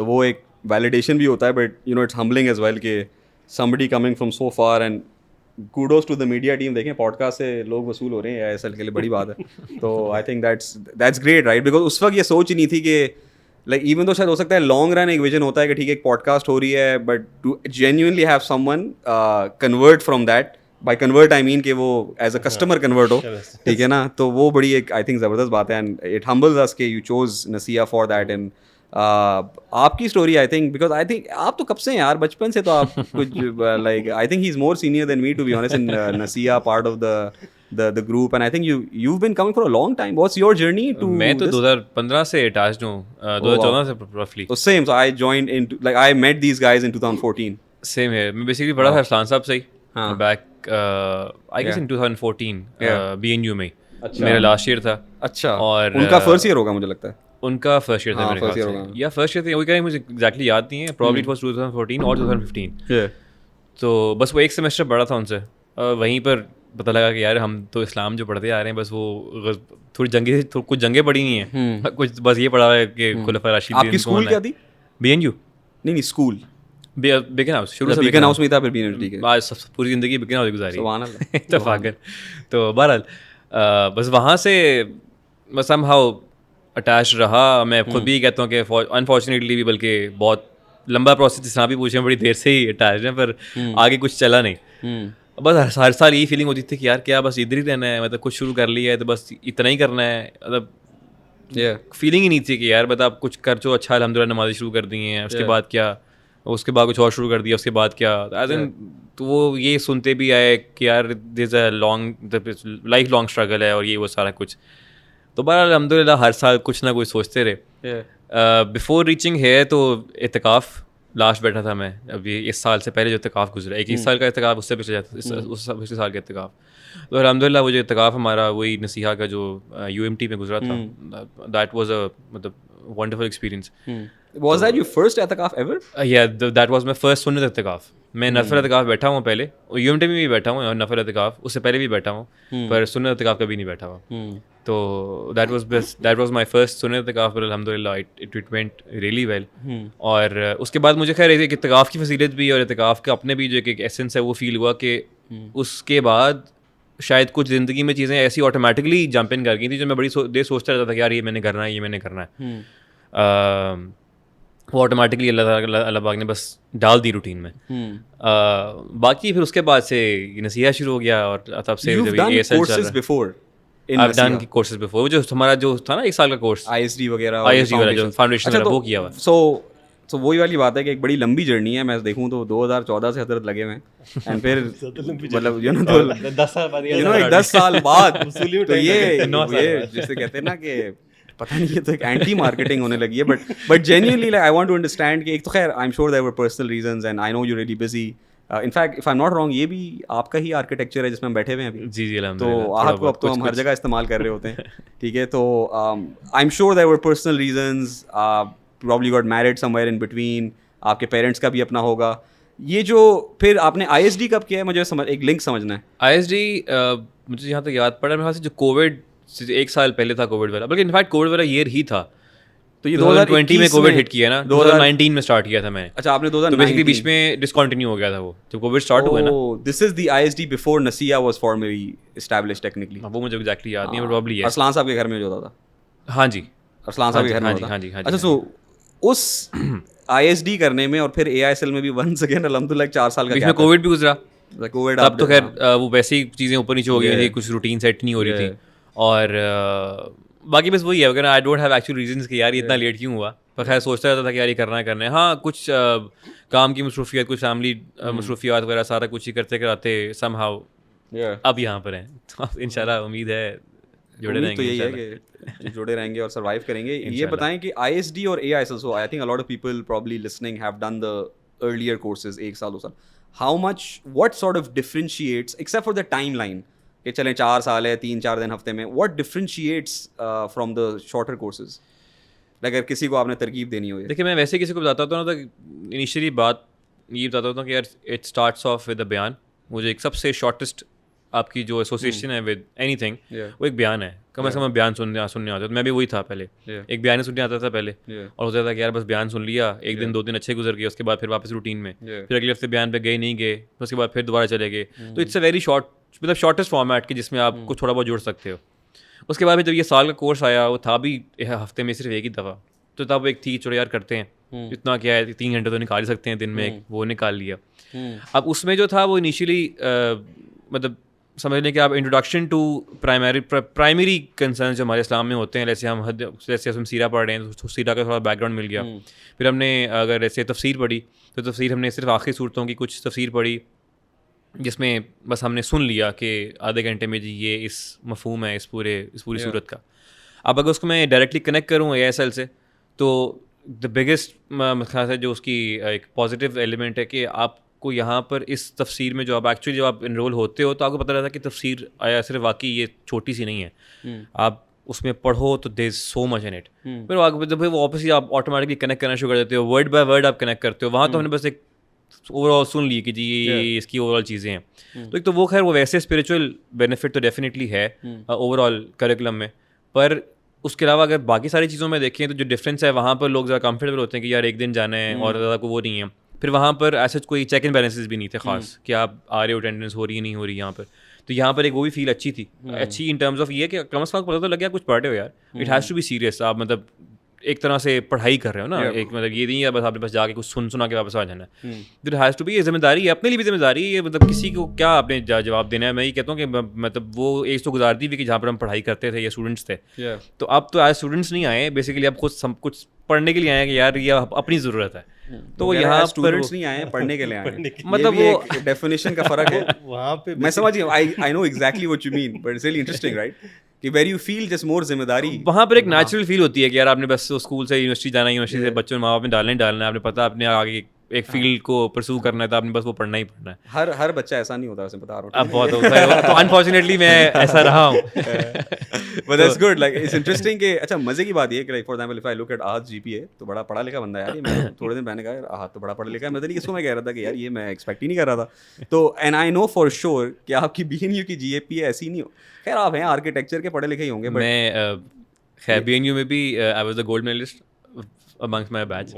Speaker 1: تو وہ ایک ویلیڈیشن بھی ہوتا ہے, but you know it's humbling as well کہ somebody coming from so far, and kudos to the media team. دیکھیں پوڈ کاسٹ سے لوگ وصول ہو رہے ہیں AISL کے لیے, بڑی بات ہے. تو I think that's great, right? Because اس وقت یہ سوچ ہی نہیں تھی کہ لائک ایون تو شاید ہو سکتا ہے لانگ رن ایک ویژن ہوتا ہے کہ ٹھیک ہے ایک پوڈ کاسٹ ہو رہی ہے, but to genuinely have someone convert from that, by convert I mean کہ وہ ایز اے کسٹمر کنورٹ ہو, ٹھیک ہے نا, تو وہ بڑی ایک آئی تھنک زبردست بات ہے, اینڈ اٹ ہمبلز اس کہ you choose Nasiha for that. And آپ کی story I think because I think آپ تو کب سے ہیں یار, بچپن سے تو آپ کچھ like I think he is more senior than me to be honest in Nasiha part of the group, and I think you've been coming for a long time. What's your journey to
Speaker 5: میں تو 2015 سے attached ہوں, 2014 سے roughly.
Speaker 1: So same, so I joined in like I met these guys in 2014.
Speaker 5: Same ہے, میں basically پڑھا تھا ارسلان صاحب سے ہی back I guess in 2014 BNU میں, میرا لاسٹ ایئر تھا.
Speaker 1: اچھا,
Speaker 5: اور
Speaker 1: ان کا فرسٹ ایئر ہوگا مجھے لگتا ہے.
Speaker 5: ان کا فرسٹ ایئر تھا میرے خیال سے, یا فرسٹ ایئر تھا, وہی کہیں مجھے ایگزیکٹلی یاد نہیں ہے, پرابلی اٹ واز 2014 اور 2015. تو بس وہ ایک سیمسٹر پڑھا تھا ان سے, وہیں پر پتہ لگا کہ یار ہم تو اسلام جو پڑھتے آ رہے ہیں بس وہ تھوڑی جنگیں, کچھ جنگیں پڑھی نہیں ہیں, کچھ بس یہ پڑھا ہے کہ خلفاء راشدین.
Speaker 1: آپ کی اسکول کیا تھی؟
Speaker 5: BNU.
Speaker 1: نہیں اسکول
Speaker 5: بیکن ہاؤس, شروع سے
Speaker 1: بیکن ہاؤس میں تھا, پھر BNU. ٹھیک ہے,
Speaker 5: آج پوری زندگی بیکن ہاؤس گزاری
Speaker 1: سبحان اللہ,
Speaker 5: اتفاقاً. تو بہرحال بس وہاں سے بس سم ہاؤ اٹیچ رہا. میں خود بھی کہتا ہوں کہ انفارچونیٹلی بھی, بلکہ بہت لمبا پروسیس جس طرح بھی پوچھیں, بڑی دیر سے ہی اٹیچ ہیں, پر آگے کچھ چلا نہیں. بس ہر سال یہی فیلنگ ہوتی تھی کہ یار کیا بس ادھر ہی رہنا ہے, مطلب کچھ شروع کر لیا ہے تو بس اتنا ہی کرنا ہے. مطلب فیلنگ ہی نہیں تھی کہ یار بتا آپ کچھ کر چو اچھا, الحمدللہ نمازیں شروع کر دی ہیں, اس کے بعد کیا, اس کے بعد کچھ اور شروع کر دیا, اس کے بعد کیا. تو وہ یہ سنتے بھی آئے کہ یار this a long life long struggle ہے اور یہ وہ سارا کچھ. تو بہرحال الحمدللہ ہر سال کچھ نہ کچھ سوچتے رہے. بفور ریچنگ ہے تو اعتکاف لاسٹ بیٹھا تھا میں, ابھی اس سال سے پہلے جو اعتکاف گزرا, 21 سال کا اعتکاف, اس سے پچھلے جاتا اس پچھلے سال کا اعتکاف. تو الحمدللہ وہ جو اعتکاف ہمارا وہی نصیحہ کا جو UMT میں گزرا تھا, دیٹ واز اے مطلب wonderful experience.
Speaker 1: Was that your first اعتکاف ever?
Speaker 5: Yeah, that was my first سنت اعتکاف. میں نفل اعتکاف بیٹھا ہوں پہلے, UMT میں بھی بیٹھا ہوں, اور نفل اعتکاف اس سے پہلے بھی بیٹھا ہوں, پر سنت اعتکاف کبھی نہیں بیٹھا ہوا. تو دیٹ واز مائی فرسٹ سنت اعتکاف, پر الحمدللہ اٹ وینٹ ریئلی ویل. اور اس کے بعد مجھے خیر ایک اعتکاف کی فضیلت بھی اور اعتکاف کا اپنے بھی جو ایک ایسنس ہے وہ فیل ہوا کہ اس کے بعد شاید کچھ زندگی میں چیزیں ایسی آٹومیٹکلی جمپ ان کر گئی تھی جو میں بڑی دیر سوچتا رہتا تھا کہ یار یہ میں نے کرنا ہے, یہ میں نے کرنا ہے. وہ آٹومیٹکلی اللہ پاک نے بس جال دی روٹین میں. باقی پھر اس کے بعد سے نصیحہ شروع ہو گیا, اور تب سے I've done courses before. جو ہمارا جو تھا نا 1 سال کا کورس,
Speaker 1: ISD وغیرہ
Speaker 5: والا جو فاؤنڈیشن والا وہ کیا ہوا.
Speaker 1: سو وہی والی بات ہے کہ ایک بڑی لمبی جرنی ہے. میں دیکھوں تو 2014 سے حضرت لگے ہوئے ہیں, اینڈ پھر مطلب 10 سال بعد تو یہ جسے کہتے ہیں نا کہ پتہ نہیں, یہ تو ایک اینٹی مارکیٹنگ ہونے لگی ہے. But genuinely I want to understand کہ ایک تو خیر I am sure there were personal reasons, and I know you really busy. In fact if I am not wrong, یہ بھی آپ کا ہی آرکیٹیکچر ہے جس میں ہم بیٹھے ہوئے ہیں ابھی.
Speaker 5: جی جی,
Speaker 1: تو آپ کو اب تو ہم ہر جگہ استعمال کر رہے ہوتے ہیں, ٹھیک ہے. تو I am sure there were personal reasons, probably got married somewhere in between, آپ کے پیرنٹس کا بھی اپنا ہوگا. یہ جو پھر آپ نے ISD کب کیا ہے, مجھے ایک لنک سمجھنا ہے.
Speaker 5: ISD مجھے جہاں تک یاد پڑا, میرے خیال سے جو کووڈ سے 1 سال پہلے تھا کووڈ والا, بلکہ انفیکٹ کووڈ والا ایئر ہی تھا. تو یہ 2020 میں کووڈ ہٹ کیا نا, 2019 میں اسٹارٹ کیا تھا میں.
Speaker 1: اچھا, آپ نے 2019
Speaker 5: بیسیکلی بیچ میں ڈسکنٹینیو ہو گیا تھا وہ جب کووڈ اسٹارٹ ہوا نا.
Speaker 1: This is the ISD before Nasiha was formally established technically.
Speaker 5: وہ مجھے ایگزیکٹلی یاد نہیں ہے, پروبلی ہے.
Speaker 1: ارسلان صاحب کے گھر میں جو ہوتا تھا.
Speaker 5: ہاں جی,
Speaker 1: ارسلان صاحب کے گھر میں ہوتا.
Speaker 5: ہاں جی.
Speaker 1: اچھا, سو اس ISD کرنے میں اور پھر AISL میں بھی ونس اگین الحمدللہ 4 سال کا
Speaker 5: بیچ میں کووڈ بھی گزرا.
Speaker 1: کووڈ
Speaker 5: اب تو خیر وہ ویسی چیزیں اوپر نیچے ہو گئی تھی, کچھ روٹین سیٹ نہیں ہو رہی تھی. اور باقی بس وہی ہے, اگر I don't have actual reasons کہ یار اتنا لیٹ کیوں ہوا, پر خیر سوچتا رہتا تھا کہ یار یہ کرنا ہے. ہاں, کچھ کام کی مصروفیات, کچھ فیملی مصروفیات وغیرہ سارا کچھ ہی کرتے کراتے سم ہاؤ اب یہاں پر ہیں. تو ان شاء اللہ امید ہے جڑے رہیں گے.
Speaker 1: تو یہی ہے کہ جڑے رہیں گے اور سروائیو کریں گے. یہ بتائیں کہ ISD اور AISL, so I think a lot of people probably listening have done the earlier courses 1 سال 2 سال. How much, what sort of differentiates, except for the timeline, کہ چلیں 4 سال ہے 3-4 دن ہفتے میں, what differentiates from the shorter courses? اگر کسی کو آپ نے ترغیب دینی ہو.
Speaker 5: دیکھیے, میں ویسے کسی کو بتاتا ہوں نا, تو انیشیلی بات یہ بتاتا ہوں کہ یار it starts of with a بیان. مجھے ایک سب سے شارٹیسٹ آپ کی جو ایسوسیشن ہے ود اینی تھنگ وہ ایک بیان ہے. کم از کم بیان سننے آتا ہے. تو میں بھی وہی تھا پہلے, ایک بیان ہی سننے آتا تھا پہلے, اور ہوتا تھا کہ یار بس بیان سن لیا, ایک دن 2 دن اچھے گزر گئے, اس کے بعد پھر واپس روٹین میں, پھر اگلے ہفتے بیان پہ گئے نہیں گئے, اس کے بعد پھر دوبارہ چلے گئے. تو اٹس اے ویری شارٹ, مطلب شارٹیسٹ فارمیٹ کہ جس میں آپ کو تھوڑا بہت جوڑ سکتے ہو. اس کے بعد پھر جب یہ سال کا کورس آیا, وہ تھا بھی ہفتے میں صرف ایک ہی دفعہ, تو تب ایک تھی چلو یار کرتے ہیں, اتنا کیا ہے 3 گھنٹے تو نکال ہی سکتے ہیں دن میں, وہ نکال لیا. اب اس میں جو تھا وہ انیشیلی مطلب سمجھ لیں کہ آپ انٹروڈکشن ٹو پرائمری کنسرنس جو ہمارے اسلام میں ہوتے ہیں, جیسے ہم سیرہ پڑھ رہے ہیں تو سیرہ کا تھوڑا بیک گراؤنڈ مل گیا. پھر ہم نے اگر ایسے تفسیر پڑھی تو تفسیر ہم نے صرف آخری صورتوں کی کچھ تفسیر پڑھی, جس میں بس ہم نے سن لیا کہ آدھے گھنٹے میں جی یہ اس مفہوم ہے اس پوری صورت کا. اب اگر اس کو میں ڈائریکٹلی کنیکٹ کروں ASL سے, تو دا بگیسٹ خیال ہے جو اس کی ایک پازیٹیو ایلیمنٹ ہے کہ آپ کو یہاں پر اس تفسیر میں جو آپ ایکچولی جب آپ انرول ہوتے ہو تو آپ کو پتہ رہتا ہے کہ تفسیر آیا صرف واقعی یہ چھوٹی سی نہیں ہے, آپ اس میں پڑھو تو دیر is so much in it. پھر وہ واپس آپ آٹومیٹکلی کنیکٹ کرنا شروع کر دیتے ہو, ورڈ بائی ورڈ آپ کنیکٹ کرتے ہو. وہاں تو ہم نے بس ایک اوور آل سن لی کہ جی یہ اس کی اوور آل چیزیں ہیں. تو ایک تو وہ خیر وہ ویسے اسپریچول بینیفٹ تو ڈیفینیٹلی ہے اوور آل کریکولم میں, پر اس کے علاوہ اگر باقی ساری چیزوں میں دیکھیں تو جو ڈفرینس ہے وہاں پر لوگ زیادہ کمفرٹیبل ہوتے ہیں کہ یار ایک دن جانا ہے اور زیادہ کو وہ نہیں ہے. پھر وہاں پر ایسا کوئی چیک اینڈ بیلنسز بھی نہیں تھے خاص کہ آپ آ رہے ہو اٹینڈنس ہو رہی ہے نہیں ہو رہی یہاں پر. تو یہاں پر ایک وہ بھی فیل اچھی تھی, اچھی ان ٹرمز آف یہ کہ کم از کم پتہ تو لگ گیا کچھ پڑھ رہے ہو یار, it has to be serious. آپ مطلب ایک طرح سے پڑھائی کر رہے ہو نا, ایک مطلب یہ نہیں ہے بس آپ نے بس جا کے کچھ سنا کے واپس آ جانا ہے. دیر ہیز ٹو بی, یہ ذمہ داری ہے, اپنے لیے بھی ذمہ داری ہے, یہ مطلب کسی کو کیا آپ نے جواب دینا ہے. میں یہ کہتا ہوں کہ مطلب وہ ایج تو گزارتی بھی کہ جہاں پر ہم پڑھائی کرتے تھے یا اسٹوڈنٹس تھے, تو اب تو ایز اسٹوڈنٹس نہیں آئے بیسیکلی, اب خود سب کچھ پڑھنے کے لیے آئے ہیں کہ یار یہ اپنی ضرورت ہے. تو وہ یہاں
Speaker 1: اسٹوڈنٹس نہیں آئے پڑھنے کے لیے آئے ہیں,
Speaker 5: مطلب وہ
Speaker 1: ڈیفینیشن کا فرق ہے
Speaker 4: وہاں پہ.
Speaker 1: میں سمجھ گیا, I know exactly what you mean, but it's really interesting, right? کہ where you feel just more ذمہ داری,
Speaker 5: وہاں پر ایک نیچرل فیل ہوتی ہے کہ یار آپ نے بس اسکول سے یونیورسٹی جانا ہے, یونیورسٹی سے بچوں ماں باپ نے ڈالنا ہے, آپ نے پتا آپ نے آگے ایک فیلڈ کو پرسو کرنا ہے تو آپ نے بس وہ پڑھنا ہی پڑھنا ہے.
Speaker 1: ہر بچہ ایسا نہیں ہوتا, ویسے بتا رہا ہوں.
Speaker 5: اب بہت ہوتا ہے تو انفارچونیٹلی میں ایسا رہا ہوں.
Speaker 1: But that's good, like it's interesting کہ اچھا مزے کی بات یہ ہے کہ like for example if I look at Ahad's GPA تو بڑا پڑھا لکھا بندہ ہے یار, میں تھوڑے دن پہلے کہا Ahad تو بڑا پڑھا لکھا ہے, میں تو نہیں اس کو میں کہہ رہا تھا کہ یار یہ میں ایکسپیکٹ ہی نہیں کر رہا تھا. تو and I know for sure کہ آپ کی BNU کی GPA ایسی نہیں ہو, خیر آپ ہیں آرکیٹیکچر کے پڑھے لکھے ہی ہوں گے.
Speaker 5: میں خیر BNU میں بھی I was the gold medalist amongst my batch.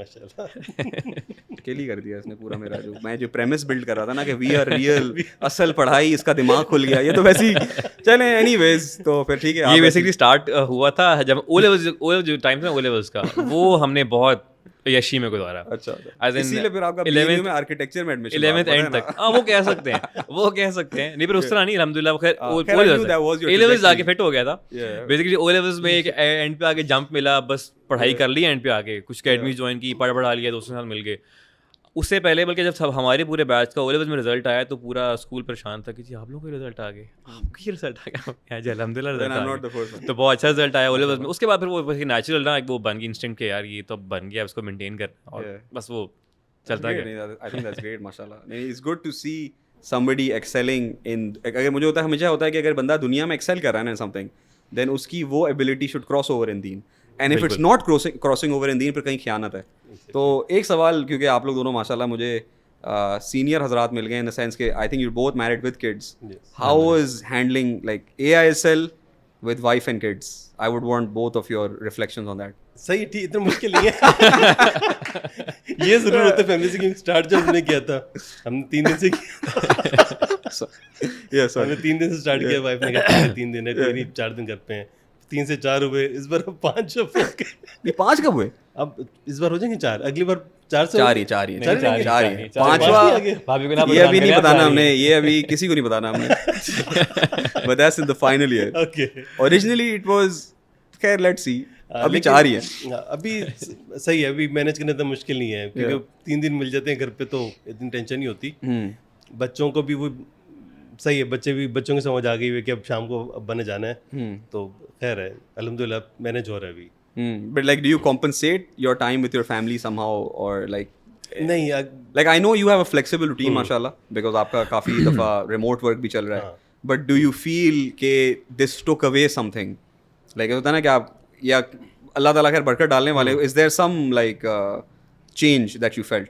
Speaker 1: کل ہی کر دیا اس نے پورا میرا جو پریمس بلڈ کر رہا تھا نا کہ وی آر ریئل, اصل پڑھائی, اس کا دماغ کھل گیا. یہ تو ویسے ہی چلیں اینی ویز, تو پھر ٹھیک ہے.
Speaker 5: یہ بیسکلی اسٹارٹ ہوا تھا جب او لیولز جو ٹائم تھا او لیولز کا, وہ ہم نے بہت یشی میں گزارا.
Speaker 1: اچھا, اسی لیے پھر آپ کا BNU میں آرکیٹیکچر میں ایڈمیشن
Speaker 5: 11th اینڈ تک. ہاں وہ کہہ سکتے ہیں نہیں, پر اس طرح نہیں الحمدللہ. خیر اے لیولز آ کے فٹ ہو گیا تھا بیسکلی. او لیولز میں ایک اینڈ پہ آ کے جمپ ملا, بس پڑھائی کر لی اینڈ پہ آ کے, کچھ اکیڈمیز جوائن کی, پڑھا لیا, دوستوں کے ساتھ مل گئے. اس سے پہلے بلکہ جب سب ہمارے پورے بیچ کا او لیولز میں رزلٹ آیا تو پورا اسکول پریشان تھا کہ جی آپ لوگوں کا رزلٹ آ گئے, آپ کا رزلٹ آ گیا جی الحمد للہ, تو بہت اچھا رزلٹ آیا او لیولز میں. اس کے بعد پھر وہ نیچرل نا وہ بن گئی انسٹنکٹ کہ یار یہ تو بن گیا, اس کو مینٹین کرنا, اور بس وہ چلتا گیا.
Speaker 1: I think that's great, ماشاءاللہ. It's good to see somebody excelling in, اگر مجھے ہوتا ہے ہمیشہ ہوتا ہے کہ اگر بندہ دنیا میں ایکسل کر رہا ہے نا something, then اس کی وہ ability should cross over in deen. And if it's not crossing over in deen, پھر کہیں خیانت ہے. تو ایک سوال, کیونکہ آپ لوگ دونوں ماشاءاللہ مجھے سینئر حضرات مل گئے ان دا سینس کہ I think you both married with kids, how was handling like AISL with wife and kids? I would want both of your reflections on that.
Speaker 4: صحیح, ٹھیک, اتنا مشکل نہیں ہے. یہ ضرور ہوتا ہے فیملی سے کہ اسٹارٹ جب ہم نے کیا تھا, ہم نے 3 دن سے کیا, ہم نے 3 دن سے اسٹارٹ کیا, وائف نے کہا 3 دن ہے کوئی نہیں 4 دن کرتے ہیں, 3 سے 4 ہوئے, اس بار 5
Speaker 1: یہ 5 کب ہوئے؟
Speaker 4: اب اس بار ہو جائیں گے 4, اگلی بار 4 سے
Speaker 1: 4 ہی 5واں یہ ابھی نہیں بتانا ہم نے, یہ ابھی کسی کو نہیں بتانا ہم نے. But that's in the final year.
Speaker 4: Okay.
Speaker 1: Originally it was, خیر let's see, ابھی 4 ہی ہے.
Speaker 4: ابھی صحیح ہے, ابھی مینیج کرنا تو مشکل نہیں ہے کیونکہ 3 دن مل جاتے ہیں گھر پہ تو اتنی ٹینشن نہیں ہوتی. بچوں کو بھی وہ صحیح ہے, بچوں کی سمجھ آ گئی ہوئی کہ اب شام کو ابا نے جانا ہے, تو خیر ہے الحمدللہ مینیج ہو رہا ہے ابھی.
Speaker 1: But like do you compensate your time with your family somehow, or like
Speaker 4: نہیں,
Speaker 1: like I know you have a flexible routine ماشاءاللہ, because آپ کا کافی دفعہ remote work بھی چل رہا ہے, but do you feel کہ this took away something, like ہوتا ہے نا کہ آپ یا اللہ تعالیٰ خیر برکت ڈالنے والے, is there some like change that you felt?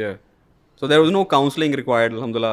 Speaker 1: Yeah. So there was no counseling required, alhamdulillah.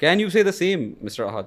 Speaker 1: Can you say the same, Mr. Ahad?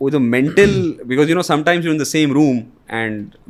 Speaker 1: with a mental because you know sometimes you're in the same room and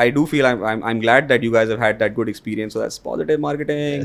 Speaker 1: I do feel I'm glad that you guys have had that good experience so that's positive marketing.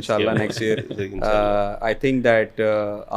Speaker 1: inshallah next year. I think that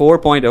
Speaker 1: 4.0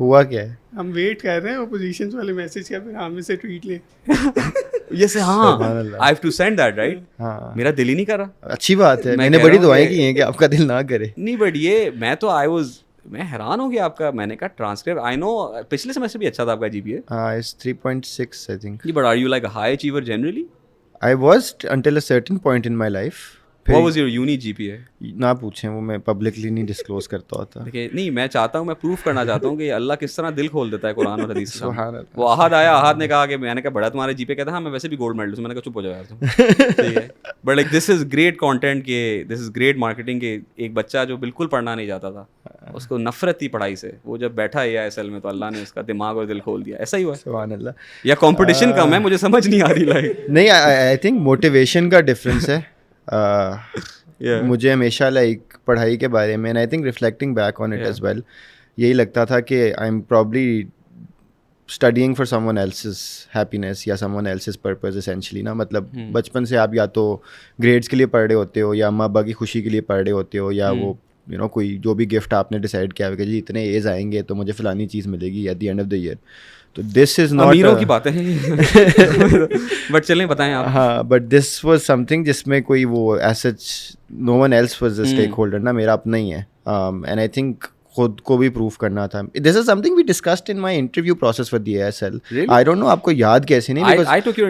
Speaker 7: ہوا کیا ہے؟
Speaker 6: ہم wait کر رہے ہیں opposition والے message کا، پھر ہم سے ٹویٹ لیں.
Speaker 1: جیسے ہاں I have to send that right.
Speaker 7: ہاں
Speaker 1: میرا دل ہی نہیں کر رہا.
Speaker 7: اچھی بات ہے, میں نے بڑی دعائیں کی ہیں کہ آپ کا دل نہ کرے.
Speaker 1: نہیں بٹ یہ میں حیران ہو گیا آپ کا. میں نے کہا ٹرانسکرپٹ آئی نو پچھلے سیمسٹر بھی اچھا تھا آپ کا جی پی اے.
Speaker 7: ہاں it's 3.6 I think.
Speaker 1: But are you like a high achiever generally?
Speaker 7: I was until a certain point in my life.
Speaker 1: What was your uni GPA?
Speaker 7: نہ پوچھیں, وہ میں پبلکلی نہیں ڈسکلوز کرتا ہوتا.
Speaker 1: دیکھیے نہیں میں چاہتا ہوں, میں پروف کرنا چاہتا ہوں کہ اللہ کس طرح دل کھول دیتا ہے قرآن اور حدیث.
Speaker 7: سبحان اللہ.
Speaker 1: وہ احد آیا, احد نے کہا کہ میں نے کہا بڑا تمہارے جی پے کہتا ہاں میں ویسے بھی گولڈ میڈل. میں نے کہا چپ ہو جاؤ یار تم. ٹھیک ہے but like this is great content کہ دس از گریٹ مارکیٹنگ کہ ایک بچہ جو بالکل پڑھنا نہیں جاتا تھا, اس کو نفرت تھی پڑھائی سے, وہ جب بیٹھا ہے AISL میں تو اللہ نے اس کا دماغ اور دل کھول دیا. ایسا ہی ہوا
Speaker 7: سبحان اللہ.
Speaker 1: یا کمپٹیشن کم ہے, مجھے سمجھ نہیں آ رہی لائک.
Speaker 7: نہیں آئی تھنک موٹیویشن کا ڈفرینس ہے. مجھے ہمیشہ لائک پڑھائی کے بارے میں, and I think reflecting back on it as well, یہی لگتا تھا کہ I am probably studying for someone else's happiness یا someone else's purpose essentially نا. مطلب بچپن سے آپ یا تو گریڈس کے لیے پڑھ رہے ہوتے ہو, یا اماں ابا کی خوشی کے لیے پڑھ رہے ہوتے ہو, یا وہ کوئی جو بھی گفٹ آپ نے ڈیسائڈ کیا کہ جی اتنے ایز آئیں گے تو مجھے فلانی چیز ملے گی at the end of the year. تو دس از ناٹ
Speaker 1: امیروں کی باتیں بٹ چلیں بتائیں آپ.
Speaker 7: ہاں but this was something جس میں کوئی وہ as such no one else was the stakeholder نا, میرا اپنا ہی ہے. اینڈ آئی تھنک خود کو بھی پروف کرنا تھا. This is something we discussed in my interview process for the AISL. I don't know آپ کو یاد کیسے نہیں,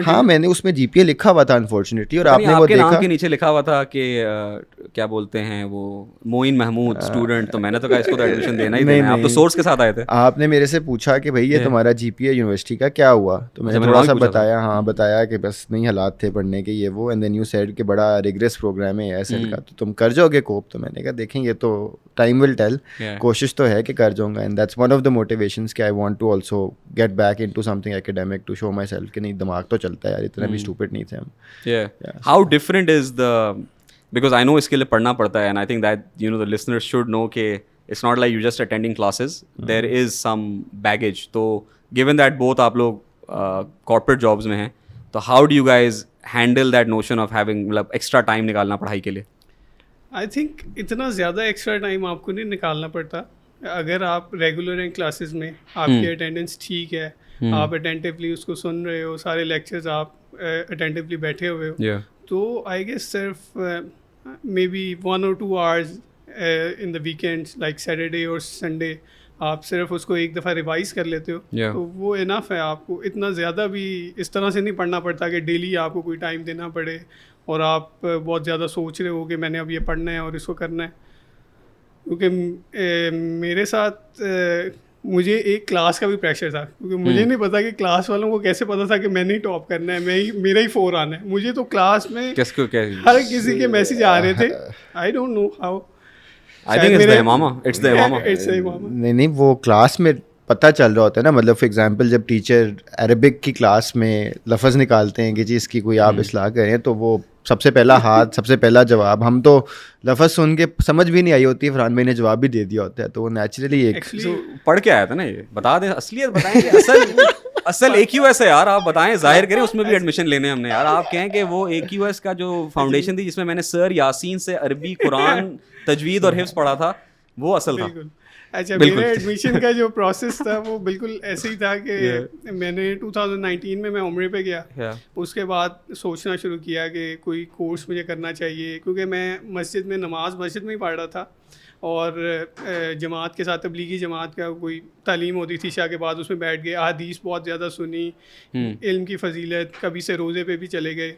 Speaker 7: ہاں میں نے اس میں GPA لکھا ہوا تھا انفارچونیٹلی, اور آپ نے وہ دیکھا
Speaker 1: نام کے نیچے لکھا ہوا تھا کہ کیا بولتے ہیں وہ معین محمود اسٹوڈنٹ. تو میں نے تو کہا اس کو تو ایڈمیشن دینا ہی دینا ہے. آپ تو سورس کے ساتھ آئے تھے.
Speaker 7: آپ نے میرے سے پوچھا کہ بھائی یہ تمہارا GPA یونیورسٹی کا کیا ہوا, تو میں نے تھوڑا سا بتایا, ہاں بتایا کہ بس نہیں حالات تھے پڑھنے کے یہ وہ, اینڈ دین یو سیڈ کہ بڑا ریگریس پروگرام ہے AISL کا, تو تم کر جاؤ گے کوپ. تو میں نے کہا دیکھیں یہ تو ٹائم ول ٹیل, کوشش تو ہے کہ کر جاؤں گا. And that's one of the motivations کہ I want to also get back into something academic to show myself کہ نہیں دماغ تو چلتا ہے یار, اتنا بھی اسٹوپڈ نہیں تھے ہم.
Speaker 1: How different is the, because I know اس کے لیے پڑھنا پڑتا ہے, and I think that you know the listener should know کہ it's not like you just attending classes, there is some baggage. تو گیون دیٹ بوتھ آپ لوگ کارپوریٹ جابس میں ہیں, تو how do you guys handle that notion of having مطلب extra time نکالنا پڑھائی کے لیے؟
Speaker 6: آئی تھنک اتنا زیادہ ایکسٹرا ٹائم آپ کو نہیں نکالنا پڑتا. اگر آپ ریگولر ہیں کلاسز میں, آپ کی اٹینڈنس ٹھیک ہے, آپ اٹینٹیولی اس کو سن رہے ہو, سارے لیکچرز آپ اٹینٹیولی بیٹھے ہوئے ہو, تو آئی گیس صرف maybe 1 or 2 hours in the weekends like Saturday اور سنڈے آپ صرف اس کو ایک دفعہ ریوائز کر لیتے ہو, تو وہ انف ہے. آپ کو اتنا زیادہ بھی اس طرح سے نہیں پڑھنا پڑتا کہ ڈیلی آپ کو کوئی ٹائم دینا پڑے اور آپ بہت زیادہ سوچ رہے ہو کہ میں نے اب یہ پڑھنا ہے اور اس کو کرنا ہے. کیونکہ میرے ساتھ مجھے ایک کلاس کا بھی پریشر تھا, کیونکہ مجھے نہیں پتا کہ کلاس والوں کو کیسے پتا تھا کہ میں نے ٹاپ کرنا ہے, میرا ہی 4 آنا ہے. مجھے تو کلاس میں ہر کسی کے میسج آ رہے تھے. I don't know how.
Speaker 7: نہیں وہ کلاس میں پتہ چل رہا ہوتا ہے نا. مطلب فار ایگزامپل جب ٹیچر عربک کی کلاس میں لفظ نکالتے ہیں کہ جی اس کی کوئی آپ اصلاح کریں, تو وہ سب سے پہلا ہاتھ, سب سے پہلا جواب, ہم تو لفظ سن کے سمجھ بھی نہیں آئی ہوتی, فرحان بھائی نے جواب بھی دے دیا ہوتا ہے, تو وہ نیچرلی ایک
Speaker 1: پڑھ کے آیا تھا نا. یہ بتا دیں اصلیت بتائیں کہ اصل AQS ہے یار, آپ بتائیں ظاہر کریں, اس میں بھی ایڈمیشن لینے ہم نے یار. آپ کہیں کہ وہ AQS کا جو فاؤنڈیشن تھی جس میں نے سر یاسین سے عربی, قرآن, تجوید اور حفظ پڑھا تھا, وہ اصل تھا.
Speaker 6: اچھا میرے ایڈمیشن کا جو پروسیس تھا وہ بالکل ایسے ہی تھا کہ میں نے 2019 میں عمرے پہ گیا. اس کے بعد سوچنا شروع کیا کہ کوئی کورس مجھے کرنا چاہیے, کیونکہ میں مسجد میں نماز مسجد میں ہی پڑھ رہا تھا, اور جماعت کے ساتھ تبلیغی جماعت کا کوئی تعلیم ہوتی تھی عشاء کے بعد, اس میں بیٹھ گئے, احادیث بہت زیادہ سنی, علم کی فضیلت, کبھی سے روزے پہ بھی چلے گئے.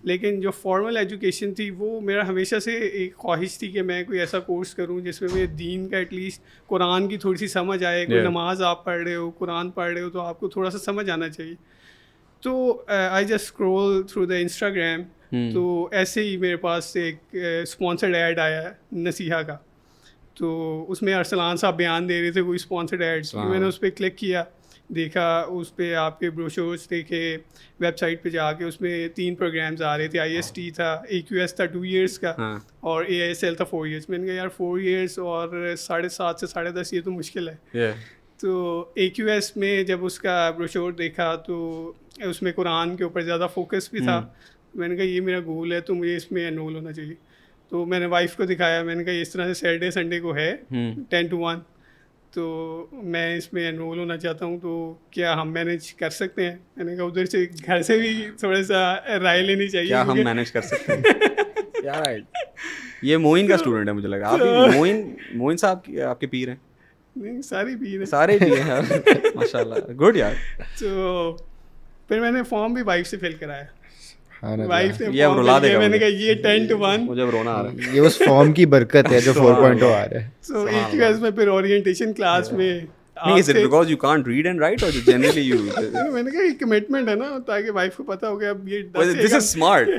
Speaker 6: لیکن جو فارمل ایجوکیشن تھی وہ میرا ہمیشہ سے ایک خواہش تھی کہ میں کوئی ایسا کورس کروں جس میں میرے دین کا ایٹ لیسٹ قرآن کی تھوڑی سی سمجھ آئے. کوئی نماز آپ پڑھ رہے ہو, قرآن پڑھ رہے ہو, تو آپ کو تھوڑا سا سمجھ آنا چاہیے. تو I just scroll through the Instagram, تو ایسے ہی میرے پاس ایک اسپانسرڈ ایڈ آیا نصیحہ کا. تو اس میں ارسلان صاحب بیان دے رہے تھے کوئی اسپانسرڈ ایڈس. میں نے اس پہ کلک کیا, دیکھا, اس پہ آپ کے بروشورس دیکھے, ویب سائٹ پہ جا کے اس میں 3 پروگرامز آ رہے تھے. IST تھا, AQS تھا 2 years کا, اور AISL تھا 4 years. میں نے کہا یار 4 years اور 7.5 سے 10.5 یہ تو مشکل ہے. تو AQS میں جب اس کا بروشور دیکھا تو اس میں قرآن کے اوپر زیادہ فوکس بھی تھا. میں نے کہا یہ میرا گول ہے تو مجھے اس میں انرول ہونا چاہیے. تو میں نے وائف کو دکھایا, میں نے کہا اس طرح سے سیٹرڈے سنڈے کو ہے 10 to 1. تو میں اس میں انرول ہونا چاہتا ہوں, تو کیا ہم مینیج کر سکتے ہیں؟ میں نے کہا ادھر سے گھر سے بھی تھوڑا سا رائے لینی چاہیے.
Speaker 1: کیا ہم مینیج کر سکتے ہیں؟ یار یہ موئن کا اسٹوڈنٹ ہے مجھے لگا. آپ موئن صاحب آپ کے پیر ہیں؟
Speaker 6: نہیں, سارے پیر ہیں.
Speaker 1: سارے پیر ہیں ماشاء اللہ, گڈ یار.
Speaker 6: تو پھر میں نے فارم بھی وائف سے فل کرایا. وائف نے
Speaker 1: یہ رلا دے گا,
Speaker 6: میں نے کہا یہ 10-1
Speaker 1: مجھے رونا آ رہا ہے.
Speaker 7: یہ اس فارم کی برکت ہے جو 4.0 آ رہا ہے.
Speaker 6: سو ایک کلاس میں پھر اورینٹیشن کلاس میں
Speaker 1: نہیں, is it because you can't read and write or generally you
Speaker 6: میں نے کہا یہ کمٹمنٹ ہے نا, تاکہ وائف کو پتا ہو گیا اب یہ
Speaker 1: this is smart.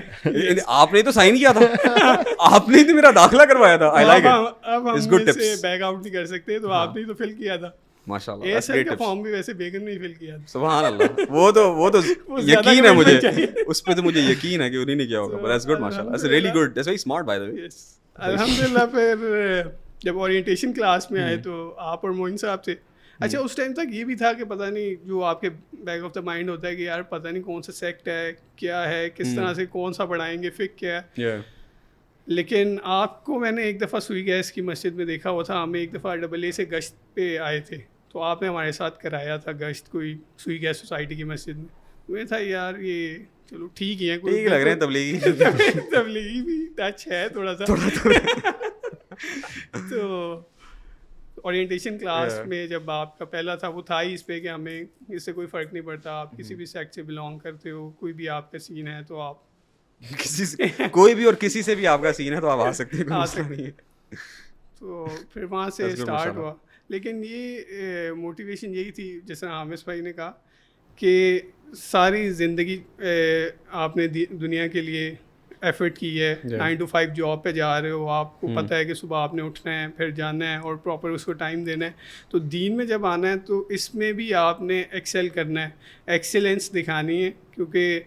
Speaker 1: آپ نے تو سائن کیا تھا, آپ نے تو میرا داخلہ کروایا تھا. I like it.
Speaker 6: اب ہم سے بیک آؤٹ نہیں کر سکتے, تو آپ نے تو فل کیا تھا.
Speaker 1: ماشاءاللہ,
Speaker 6: اے سر کا فارم بھی ویسے بیگم نے فل کیا تھا.
Speaker 1: سبحان اللہ. وہ تو یقین ہے مجھے اس پہ, تو مجھے یقین ہے کہ انہیں نے کیا ہوگا. But that's good, ماشاءاللہ. That's really good. That's very smart by the way.
Speaker 6: الحمدللہ. پھر جب اورینٹیشن کلاس میں آئے تو آپ اور موئن صاحب سے, اچھا اس ٹائم تک یہ بھی تھا کہ پتہ نہیں, جو آپ کے بیک آف دا مائنڈ ہوتا ہے کہ یار پتہ نہیں کون سا سیکٹ ہے, کیا ہے, کس طرح سے کون سا پڑھائیں گے, فک کیا ہے. لیکن آپ کو میں نے ایک دفعہ سوئی گیس کی مسجد میں دیکھا ہوا تھا. ہمیں ایک دفعہ AA سے گشت پہ آئے تھے, تو آپ نے ہمارے ساتھ کرایا تھا گشت کوئی سوئی گیس سوسائٹی کی مسجد میں. وہ تھا یار یہ چلو ٹھیک ہی ہے,
Speaker 1: ٹھیک لگ رہے ہیں تبلیغی.
Speaker 6: تبلیغی بھی ٹچ ہے تھوڑا سا. تو اورینٹیشن کلاس میں جب آپ کا پہلا تھا وہ تھا ہی اس پہ کہ ہمیں اس سے کوئی فرق نہیں پڑتا, آپ کسی بھی سیکٹ سے بلانگ کرتے ہو, کوئی بھی آپ کا سین ہے تو آپ
Speaker 1: کسی سے, کوئی بھی اور کسی سے بھی آپ کا سین ہے تو آپ آ سکتے ہیں, کوئی مسئلہ نہیں ہے.
Speaker 6: تو پھر وہاں سے اسٹارٹ ہوا. لیکن یہ موٹیویشن یہی تھی جس طرح حامد بھائی نے کہا کہ ساری زندگی آپ نے دنیا کے لیے ایفرٹ کی ہے, 9 to 5 جاب پہ جا رہے ہو, آپ کو پتہ ہے کہ صبح آپ نے اٹھنا ہے, پھر جانا ہے اور پراپر اس کو ٹائم دینا ہے. تو دین میں جب آنا ہے تو اس میں بھی آپ نے ایکسیل کرنا ہے, ایکسیلنس دکھانی ہے, کیونکہ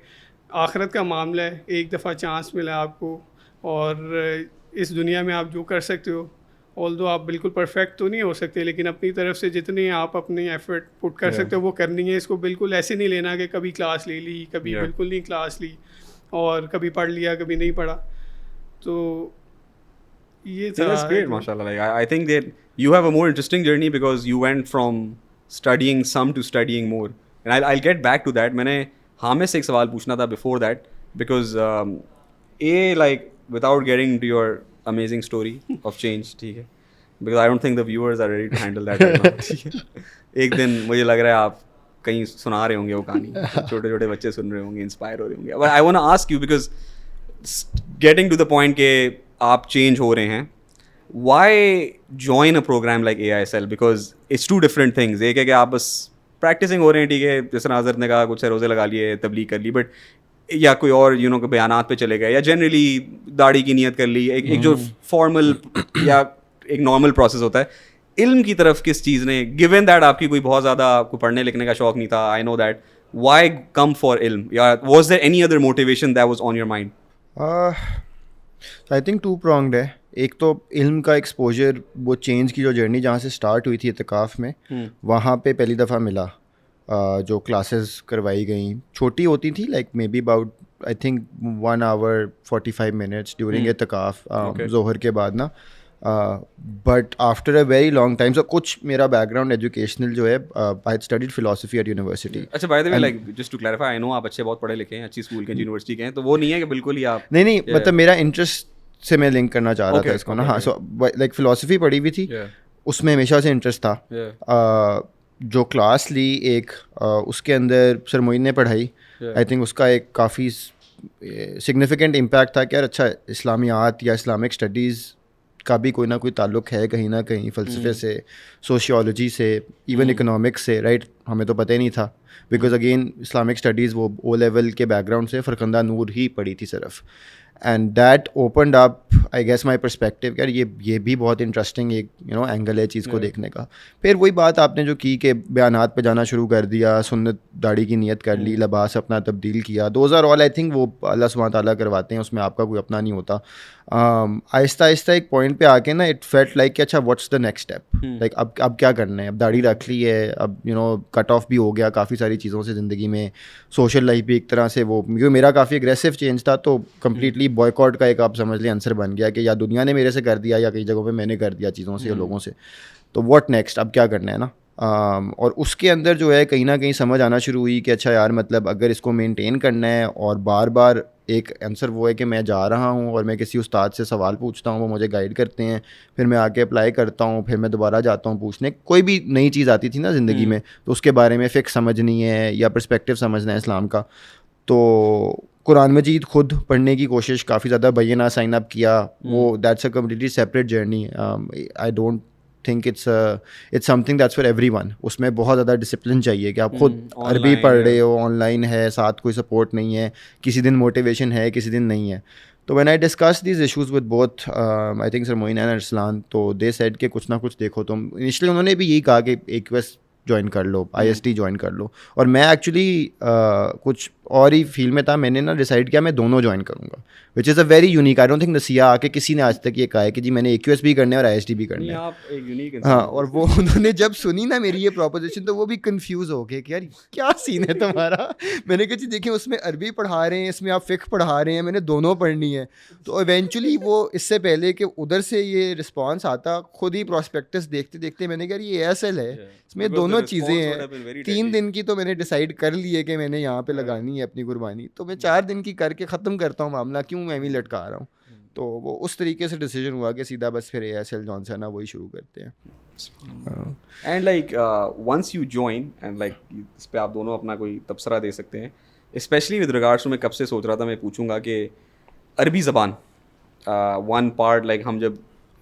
Speaker 6: آخرت کا معاملہ ہے. ایک دفعہ چانس ملا آپ کو, اور اس دنیا میں آپ جو کر سکتے ہو, آلدو آپ بالکل پرفیکٹ تو نہیں ہو سکتے, لیکن اپنی طرف سے جتنی آپ اپنی ایفرٹ پٹ کر سکتے ہو وہ کرنی ہے. اس کو بالکل ایسے نہیں لینا کہ کبھی کلاس لے لی, کبھی بالکل نہیں کلاس لی, اور کبھی پڑھ لیا کبھی نہیں پڑھا. تو یہ تھا.
Speaker 1: That's great, mashallah. Like I think that you have a more interesting journey because you went from studying some to studying more, and I'll get back to that. میں نے حامد سے ایک سوال پوچھنا تھا before that because like without getting to your amazing story of change, ٹھیک ہے, because I don't think the viewers are ready to handle that right now. ٹھیک ہے, ایک دن مجھے لگ رہا ہے آپ کہیں سنا رہے ہوں گے وہ کہانی, چھوٹے چھوٹے بچے سن رہے ہوں گے, انسپائر ہو رہے ہوں گے. But I want to ask you because getting to the point کہ آپ چینج ہو رہے ہیں, why join a program like AISL? Because it's two different things. ایک ہے کہ آپ بس پریکٹسنگ ہو رہے ہیں, ٹھیک ہے, جس طرح حضرت نے کہا کچھ سے روزے لگا لیے, تبلیغ کر لی, بٹ یا کوئی اور کہ بیانات پہ چلے گئے, یا جنرلی داڑھی کی نیت کر لی, ایک جو فارمل یا ایک نارمل پروسیس ہوتا ہے. علم کی طرف کس چیز نے, گیون دیٹ آپ کی کوئی بہت زیادہ آپ کو پڑھنے لکھنے کا شوق نہیں تھا, I know that, why come for علم, یا was there any other motivation that was on your mind?
Speaker 7: I think 2 pronged ہے. ایک تو علم کا ایکسپوجر, وہ چینج کی جو جرنی جہاں سے اسٹارٹ ہوئی تھی اعتکاف میں, وہاں پہ پہلی دفعہ ملا. جو کلاسز کروائی گئیں چھوٹی ہوتی تھی, like maybe about I think 1 hour 45 minutes during اعتکاف, ظہر کے بعد نا. But after a very long time, so کچھ میرا بیک گراؤنڈ ایجوکیشنل جو ہے, I studied philosophy at university.
Speaker 1: اچھا, by the way, like just to clarify, I know آپ اچھے بہت پڑھے لکھے ہیں, اچھی اسکول کے, یونیورسٹی کے ہیں, تو وہ نہیں ہے کہ بالکل ہی آپ
Speaker 7: نہیں, مطلب میرا انٹرسٹ سے میں لنک کرنا چاہ رہا تھا اس کو نا. ہاں, سو لائک فلاسفی پڑھی ہوئی تھی, اس میں ہمیشہ سے انٹرسٹ تھا. جو کلاس لی ایک, اس کے اندر سر معین نے پڑھائی, آئی تھنک اس کا ایک کافی سگنیفیکنٹ امپیکٹ تھا کہ یار اچھا اسلامیات یا اسلامک اسٹڈیز کا بھی کوئی نہ کوئی تعلق ہے کہیں نہ کہیں, فلسفے سے, سوشیولوجی سے, ایون اکنامکس سے, رائٹ. ہمیں تو پتہ ہی نہیں تھا بیکاز اگین اسلامک اسٹڈیز وہ او لیول کے بیک گراؤنڈ سے فرخندہ نور ہی پڑھی تھی صرف. And that opened up I guess my perspective, یار یہ بھی بہت انٹرسٹنگ ایک اینگل ہے چیز کو دیکھنے کا. پھر وہی بات آپ نے جو کی کہ بیانات پہ جانا شروع کر دیا, سنت داڑھی کی نیت کر لی, لباس اپنا تبدیل کیا, those are all I think وہ اللہ سبحانہ تعالیٰ کرواتے ہیں, اس میں آپ کا کوئی اپنا نہیں ہوتا. آہستہ آہستہ ایک پوائنٹ پہ آ کے نا اٹ فیلٹ لائک کہ اچھا what's the next step, like اب کیا کرنا ہے. اب داڑھی رکھ لی ہے, اب کٹ آف بھی ہو گیا کافی ساری چیزوں سے زندگی میں, سوشل لائف بھی ایک طرح سے وہ, کیونکہ میرا کافی اگریسو چینج تھا, تو کمپلیٹلی بوائے کاٹ کا ایک آپ سمجھ لیں آنسر بن گیا کہ یا دنیا نے میرے سے کر دیا یا کئی جگہوں پہ میں نے کر دیا چیزوں سے یا لوگوں سے. تو واٹ نیکسٹ, اب کیا کرنا ہے نا. اور اس کے اندر جو ہے کہیں نہ کہیں سمجھ آنا شروع ہوئی کہ اچھا یار مطلب اگر اس کو مینٹین کرنا ہے اور بار بار ایک آنسر وہ ہے کہ میں جا رہا ہوں اور میں کسی استاد سے سوال پوچھتا ہوں, وہ مجھے گائیڈ کرتے ہیں, پھر میں آ کے اپلائی کرتا ہوں, پھر میں دوبارہ جاتا ہوں پوچھنے. کوئی بھی نئی چیز آتی تھی نا زندگی میں تو اس کے بارے میں فکس سمجھنی ہے یا پرسپیکٹیو سمجھنا ہے اسلام کا. تو قرآن مجید خود پڑھنے کی کوشش کافی زیادہ بینہ سائن اپ کیا, وہ that's a completely separate journey. I don't think it's something that's for everyone. اس میں بہت زیادہ ڈسپلن چاہیے کہ آپ خود عربی پڑھ رہے ہو, آن لائن ہے, ساتھ کوئی سپورٹ نہیں ہے, کسی دن موٹیویشن ہے کسی دن نہیں ہے. تو when I discuss these issues with both I think sir Moin and Arslan, تو دے سیڈ کہ کچھ نہ کچھ دیکھو تم. انیشلی انہوں نے بھی یہی کہا کہ AQS جوائن کر لو, IST جوائن کر لو, اور میں ایکچولی کچھ اور ہی فیلڈ میں تھا. میں نے نا ڈیسائڈ کیا میں دونوں جوائن کروں گا, which is a very unique. I don't think Nasiha آ کے کسی نے آج تک یہ کہا ہے کہ جی میں نے AQS بھی کرنا ہے اور IST بھی کرنا ہے. ہاں, اور وہ انہوں نے جب سنی نا میری یہ پروپوزیشن تو وہ بھی کنفیوز ہو گئے کہ یار کیا سین ہے تمہارا. میں نے کہا جی دیکھیں اس میں عربی پڑھا رہے ہیں, اس میں آپ فقہ پڑھا رہے ہیں, میں نے دونوں پڑھنی ہے. تو ایونچولی وہ اس سے پہلے کہ ادھر سے یہ رسپانس آتا, خود ہی پراسپیکٹس دیکھتے دیکھتے میں نے کہا یہ ASL ہے, اس میں دونوں چیزیں ہیں. 3 دن کی تو میں نے ڈیسائڈ کر لی ہے کہ میں نے یہاں پہ لگانی ہے اپنی قربانی, تو میں 4 دن کی کر کے ختم کرتا ہوں معاملہ, کیوں میں بھی لٹکا رہا ہوں. تو وہ اس طریقے سے ڈیسیجن ہوا کہ سیدھا بس پھر ASL جون سے نا وہی شروع کرتے ہیں.
Speaker 1: And like once you join and like اس پہ آپ دونوں اپنا کوئی تبصرہ دے سکتے ہیں, اسپیشلی ود ریگارڈس ٹو, میں کب سے سوچ رہا تھا میں پوچھوں گا کہ عربی زبان ون پارٹ لائک ہم جب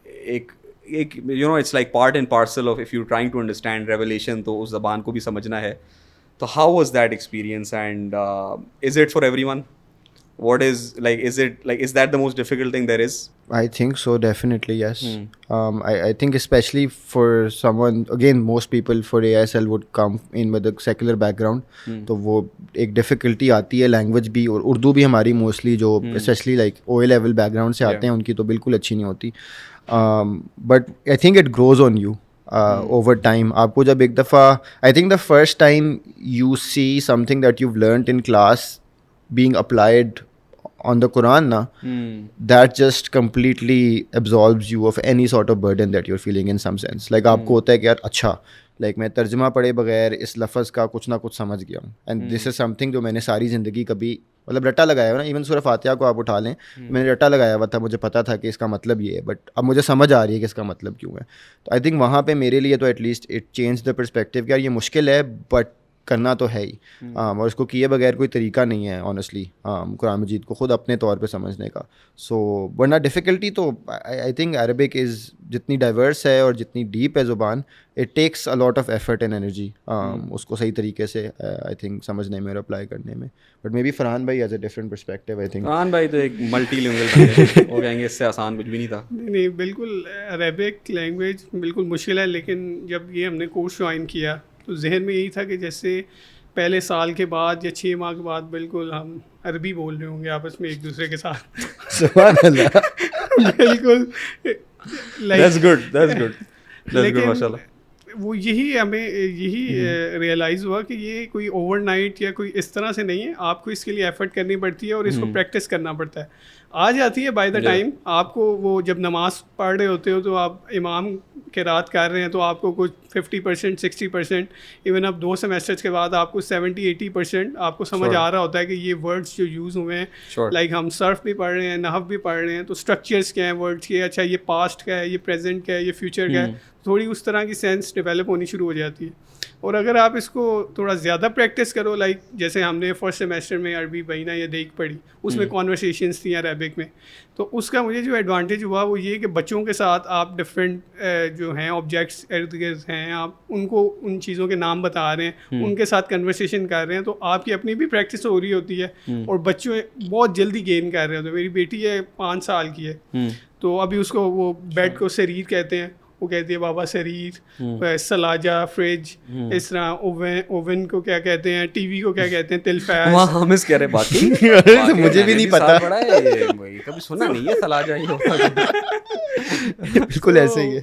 Speaker 1: ایک you know it's like part and parcel of if you trying to understand revelation, تو اس زبان کو بھی سمجھنا ہے. تو how was that experience and is it for everyone? What is like, is that the most difficult thing there is?
Speaker 7: I think so, definitely, yes. I think especially for someone, again, most people for ASL would come in with a secular background. تو وہ ایک difficulty آتی ہے language بھی, اور اردو بھی ہماری mostly جو specially like OA level background سے آتے ہیں ان کی تو بالکل اچھی نہیں ہوتی. But I think it grows on you. Over time آپ کو جب ایک دفعہ, I think the first time you see something that you've learnt in class being applied on the Quran na, that just completely absolves you of any sort of burden that you're feeling in some sense. Like آپ کو ہوتا ہے کہ یار اچھا like میں ترجمہ پڑھے بغیر اس لفظ کا کچھ نہ کچھ سمجھ گیا ہوں, and this is some thing جو میں نے ساری زندگی کبھی مطلب رٹا لگایا ہوا نا. ایون سورہ فاتحہ کو آپ اٹھا لیں, میں نے رٹا لگایا ہوا تھا, مجھے پتا تھا کہ اس کا مطلب یہ ہے, بٹ اب مجھے سمجھ آ رہی ہے کہ اس کا مطلب کیوں ہے. تو آئی تھنک وہاں پہ میرے لیے تو at least it change the perspective کہ یار یہ مشکل ہے بٹ کرنا تو ہے ہی, اور اس کو کیے بغیر کوئی طریقہ نہیں ہے آنیسٹلی قرآن مجید کو خود اپنے طور پہ سمجھنے کا. سو ورنہ ڈیفیکلٹی تو آئی تھنک عربک از جتنی ڈائیورس ہے اور جتنی ڈیپ ہے زبان, it takes a lot of effort and energy اس کو صحیح طریقے سے آئی تھنک سمجھنے میں اور اپلائی کرنے میں. بٹ مے بی فرحان بھائی as a different perspective. I think
Speaker 1: Farhan بھائی تو ایک ملٹی لینگویج ہے, وہ کہیں گے اس سے آسان کچھ بھی نہیں تھا.
Speaker 6: نہیں بالکل عربک لینگویج بالکل مشکل ہے, لیکن جب یہ ہم نے کورس جوائن کیا تو ذہن میں یہی تھا کہ جیسے پہلے سال کے بعد یا 6 ماہ کے بعد بالکل ہم عربی بول رہے ہوں گے آپس میں ایک دوسرے کے ساتھ.
Speaker 7: سبحان اللہ.
Speaker 6: بالکل
Speaker 1: That's good, that's good, that's good, ماشاء اللہ.
Speaker 6: وہ یہی ہمیں ریئلائز ہوا کہ یہ کوئی اوور نائٹ یا کوئی اس طرح سے نہیں ہے, آپ کو اس کے لیے ایفرٹ کرنی پڑتی ہے اور اس کو پریکٹس کرنا پڑتا ہے. آ جاتی ہے بائی دا ٹائم آپ کو, وہ جب نماز پڑھ رہے ہوتے ہو تو آپ امام کے رات کر رہے ہیں تو آپ کو کچھ 50% 60%, ایون اب 2 سیمسٹرس کے بعد آپ کو 70-80% آپ کو سمجھ آ رہا ہوتا ہے کہ یہ ورڈس جو یوز ہوئے ہیں, لائک ہم صرف بھی پڑھ رہے ہیں, نحو بھی پڑھ رہے ہیں, تو اسٹرکچرس کیا ہیں ورڈس کے, اچھا یہ پاسٹ کا ہے, یہ پریزنٹ کا ہے, یہ فیوچر کا ہے, تھوڑی اس طرح کی سینس ڈیولپ ہونی شروع ہو جاتی ہے. اور اگر آپ اس کو تھوڑا زیادہ پریکٹس کرو, لائک جیسے ہم نے فرسٹ سیمسٹر میں عربی بینہ یا دیکھ پڑھی, اس میں کانورسیشنس تھیں عربک میں, تو اس کا مجھے جو ایڈوانٹیج ہوا وہ یہ کہ بچوں کے ساتھ آپ ڈفرینٹ جو ہیں آبجیکٹس ارد گرد ہیں, آپ ان کو ان چیزوں کے نام بتا رہے ہیں, ان کے ساتھ کنورسیشن کر رہے ہیں, تو آپ کی اپنی بھی پریکٹس ہو رہی ہوتی ہے, اور بچوں بہت جلدی گین کر رہے ہوتے ہیں. میری بیٹی ہے 5 سال کی ہے, تو ابھی اس کو وہ بیڈ کو سریر کہتے ہیں, وہ کہتی ہے بابا سریر, سلاجہ فریج, اس طرح اوون کو کیا کہتے ہیں, ٹی وی کو کیا کہتے ہیں, تلفاز.
Speaker 1: وہاں حامد کہہ رہے باقی
Speaker 7: مجھے بھی نہیں پتا,
Speaker 1: کبھی سنا نہیں ہے سلاجہ.
Speaker 7: بالکل ایسے ہی ہے.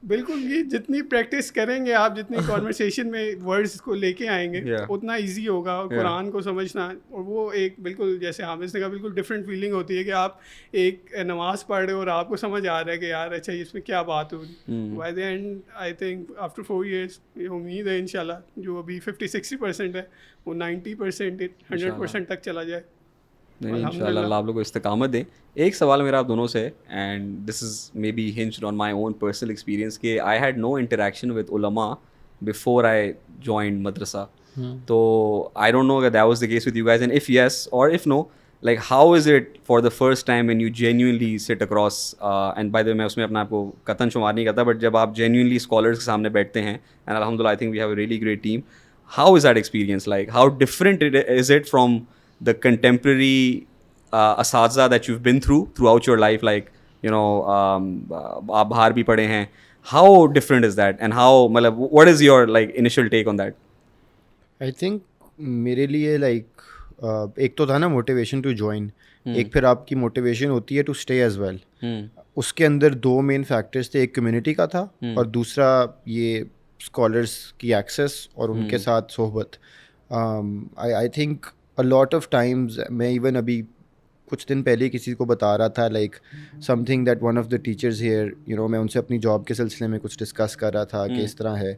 Speaker 6: بالکل یہ جتنی پریکٹس کریں گے آپ, جتنی کانورسیشن میں ورڈز کو لے کے آئیں گے اتنا ایزی ہوگا اور قرآن کو سمجھنا. اور وہ ایک بالکل جیسے حامد نے کہا بالکل ڈفرینٹ فیلنگ ہوتی ہے کہ آپ ایک نماز پڑھ رہے ہو اور آپ کو سمجھ آ رہا ہے کہ یار اچھا اس میں کیا بات ہو رہی. By the end I think after 4 years یہ امید ہے انشاءاللہ جو ابھی 50-60% ہے وہ 90% 100% تک چلا جائے.
Speaker 1: نہیں ان شاء اللہ آپ لوگ کو استقامت دیں. ایک سوال میرا آپ دونوں سے ہے, and this is maybe hinged on my own personal experience, کہ I had no interaction with علماء بفور آئی جوائنڈ مدرسہ. تو آئی ڈونٹ نو اگر that was the case with you guys, and if yes or if no, like how is it for the first time when you genuinely sit across and by the way میں اس میں اپنا آپ کو قطن شمار نہیں کرتا, but جب آپ genuinely scholars کے سامنے بیٹھتے ہیں, and alhamdulillah I think we have a really great team, how is that experience like? How different is it from the contemporary اساتذہ that you've been throughout your life, like you know آپ باہر بھی پڑھے ہیں, how different is that and how مطلب what is your like initial take on that?
Speaker 7: I think میرے لیے like ایک تو تھا نا موٹیویشن ٹو جوائن, ایک پھر آپ کی موٹیویشن ہوتی ہے ٹو اسٹے ایز ویل. اس کے اندر 2 مین فیکٹرز تھے, ایک کمیونٹی کا تھا اور دوسرا یہ اسکالرس کی ایکسیس اور ان کے ساتھ صحبت. I think a lot of times میں ایون ابھی کچھ دن پہلے کسی کو بتا رہا تھا like something that one of the teachers here you know, میں ان سے اپنی جاب کے سلسلے میں کچھ ڈسکس کر رہا تھا کہ اس طرح ہے.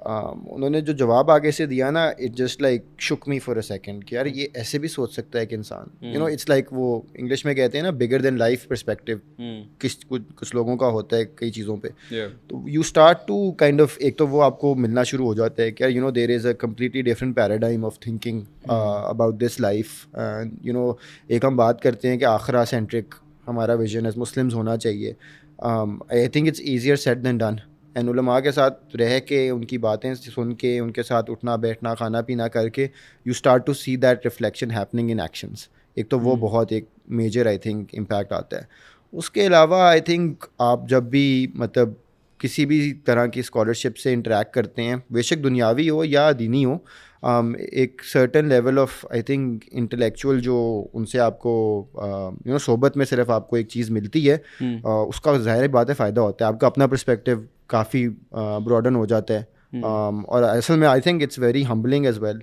Speaker 7: انہوں نے جو جواب آگے سے دیا نا, اٹ جسٹ لائک شک می فار اے سیکنڈ کہ یار یہ ایسے بھی سوچ سکتا ہے کہ انسان, یو نو اٹس لائک وہ انگلش میں کہتے ہیں نا بگر دین لائف پرسپیکٹیو, کچھ لوگوں کا ہوتا ہے کئی چیزوں پہ. تو you start to kind of, ایک تو وہ آپ کو ملنا شروع ہو جاتا ہے کہ یار you know there is a completely different paradigm of thinking about this life. You know ایک ہم بات کرتے ہیں کہ آخرہ سینٹرک ہمارا ویژن ایز مسلمز ہونا چاہیے. I think it's easier said than done. And علماء کے ساتھ رہ کے ان کی باتیں سن کے ان کے ساتھ اٹھنا بیٹھنا کھانا پینا کر کے you start to see that reflection happening in actions. ایک تو وہ بہت ایک میجر آئی تھنک امپیکٹ آتا ہے. اس کے علاوہ آئی تھنک آپ جب بھی مطلب کسی بھی طرح کی اسکالرشپ سے انٹریکٹ کرتے ہیں, بے شک دنیاوی ہو یا دینی ہو, ایک certain level of I think intellectual جو ان سے آپ کو یو نو صحبت میں صرف آپ کو ایک چیز ملتی ہے, اس کا ظاہر بات ہے فائدہ ہوتا ہے, آپ کا اپنا پرسپیکٹیو کافی براڈن ہو جاتا ہے. اور اصل میں I think it's very humbling as well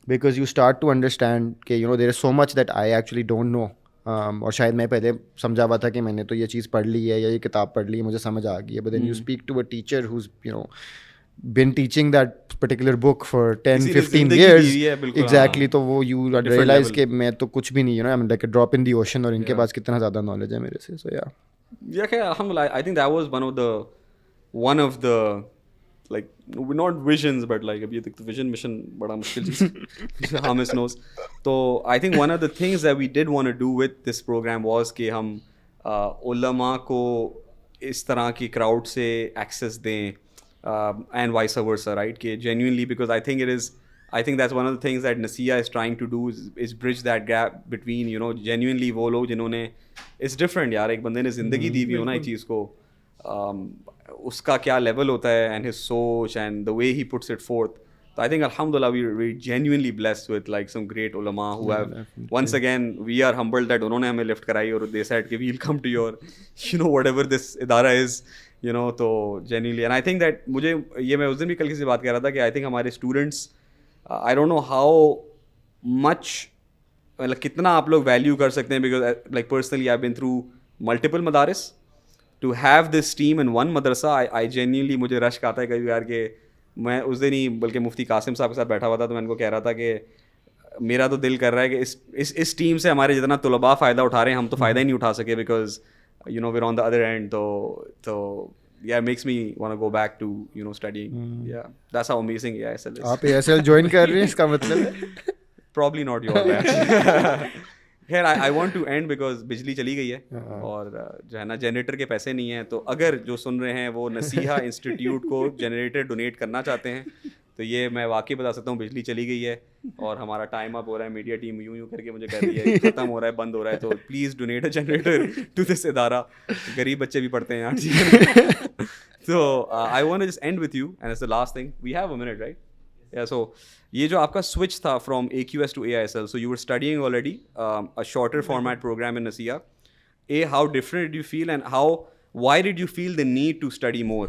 Speaker 7: because you start to understand کہ you know there is so much that I actually don't know. اور شاید میں پہلے سمجھا ہوا تھا کہ میں نے تو یہ چیز پڑھ لی ہے یا یہ کتاب پڑھ لی ہے, مجھے سمجھ آ گئی ہے. But then you speak to a teacher who's you know been teaching that particular book for 10-15 years exactly, تو وہ you realize کہ میں تو کچھ بھی نہیں, you know I'm like a drop in the ocean, اور ان کے پاس کتنا زیادہ knowledge ہے میرے سے. So
Speaker 1: yeah alhamdulillah I think that was one of the like not visions but like abhi tak vision mission bada mushkil cheez Hamis knows. So I think one of the things that we did want to do with this program was کہ ہم علماء کو اس طرح کی crowd سے access دیں, and vice versa, right? کہ genuinely, because I think that's one of the things that Nasiya is trying to do is bridge that gap between, you know, genuinely وہ لوگ جنہوں نے it's different یار, ایک بندے نے زندگی دی ہوئی ہو نا ایک چیز کو, اس کا کیا لیول ہوتا ہے and his سوچ and the way he puts it forth. So I think alhamdulillah we're genuinely blessed with like some great ulama who have once again we are humbled that انہوں نے ہمیں lift کرائی اور they said کہ we'll come to your you know whatever this ادارہ is, you know. تو genuinely and I think that مجھے یہ میں اس دن بھی کل کسی سے بات کر رہا تھا کہ I think ہمارے students I don't know how much مطلب کتنا آپ لوگ ویلیو کر سکتے ہیں, because like personally I've been through multiple مدارس. To have this team in one مدرسہ I genuinely مجھے رشک آتا ہے کبھی یار کہ میں اس دن ہی بلکہ مفتی قاسم صاحب کے ساتھ بیٹھا ہوا تھا تو میں ان کو کہہ رہا تھا کہ میرا تو دل کر رہا ہے کہ اس ٹیم سے ہمارے جتنا طلباء فائدہ اٹھا رہے ہیں ہم تو فائدہ ہی نہیں اٹھا سکے, because you know where on the other end. تو yeah, it makes me want to go back to, you know, studying. Yeah, that's how amazing AISL is.
Speaker 7: آپ AISL join کر رہے ہیں, اس کا مطلب ہے
Speaker 1: probably not your batch. خیر I want to end because بجلی چلی گئی ہے اور جو ہے نا جنریٹر کے پیسے نہیں ہیں, تو اگر جو سن رہے ہیں وہ نصیحہ انسٹیٹیوٹ کو جنریٹر ڈونیٹ کرنا چاہتے ہیں تو یہ میں واقعی بتا سکتا ہوں بجلی چلی گئی ہے اور ہمارا ٹائم اپ ہو رہا ہے, میڈیا ٹیم یوں کر کے مجھے کر رہی ہے ختم ہو رہا ہے, بند ہو رہا ہے, تو please donate a generator to this ادارہ, غریب بچے بھی پڑھتے ہیں یار. So I want to just end with you and it's the last thing, we have a minute, right? Yeah, so یہ جو آپ کا switch تھا from AQS to AISL, so you were studying already a shorter format program in Nasiya. How different did you feel and why did you feel the need to study more?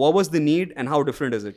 Speaker 1: what was the need and how different is it?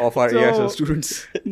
Speaker 1: of our AISL students.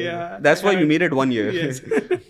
Speaker 6: Yeah.
Speaker 1: That's why we made it 1 year.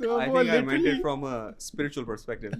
Speaker 1: I think I meant it from a spiritual perspective.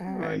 Speaker 1: and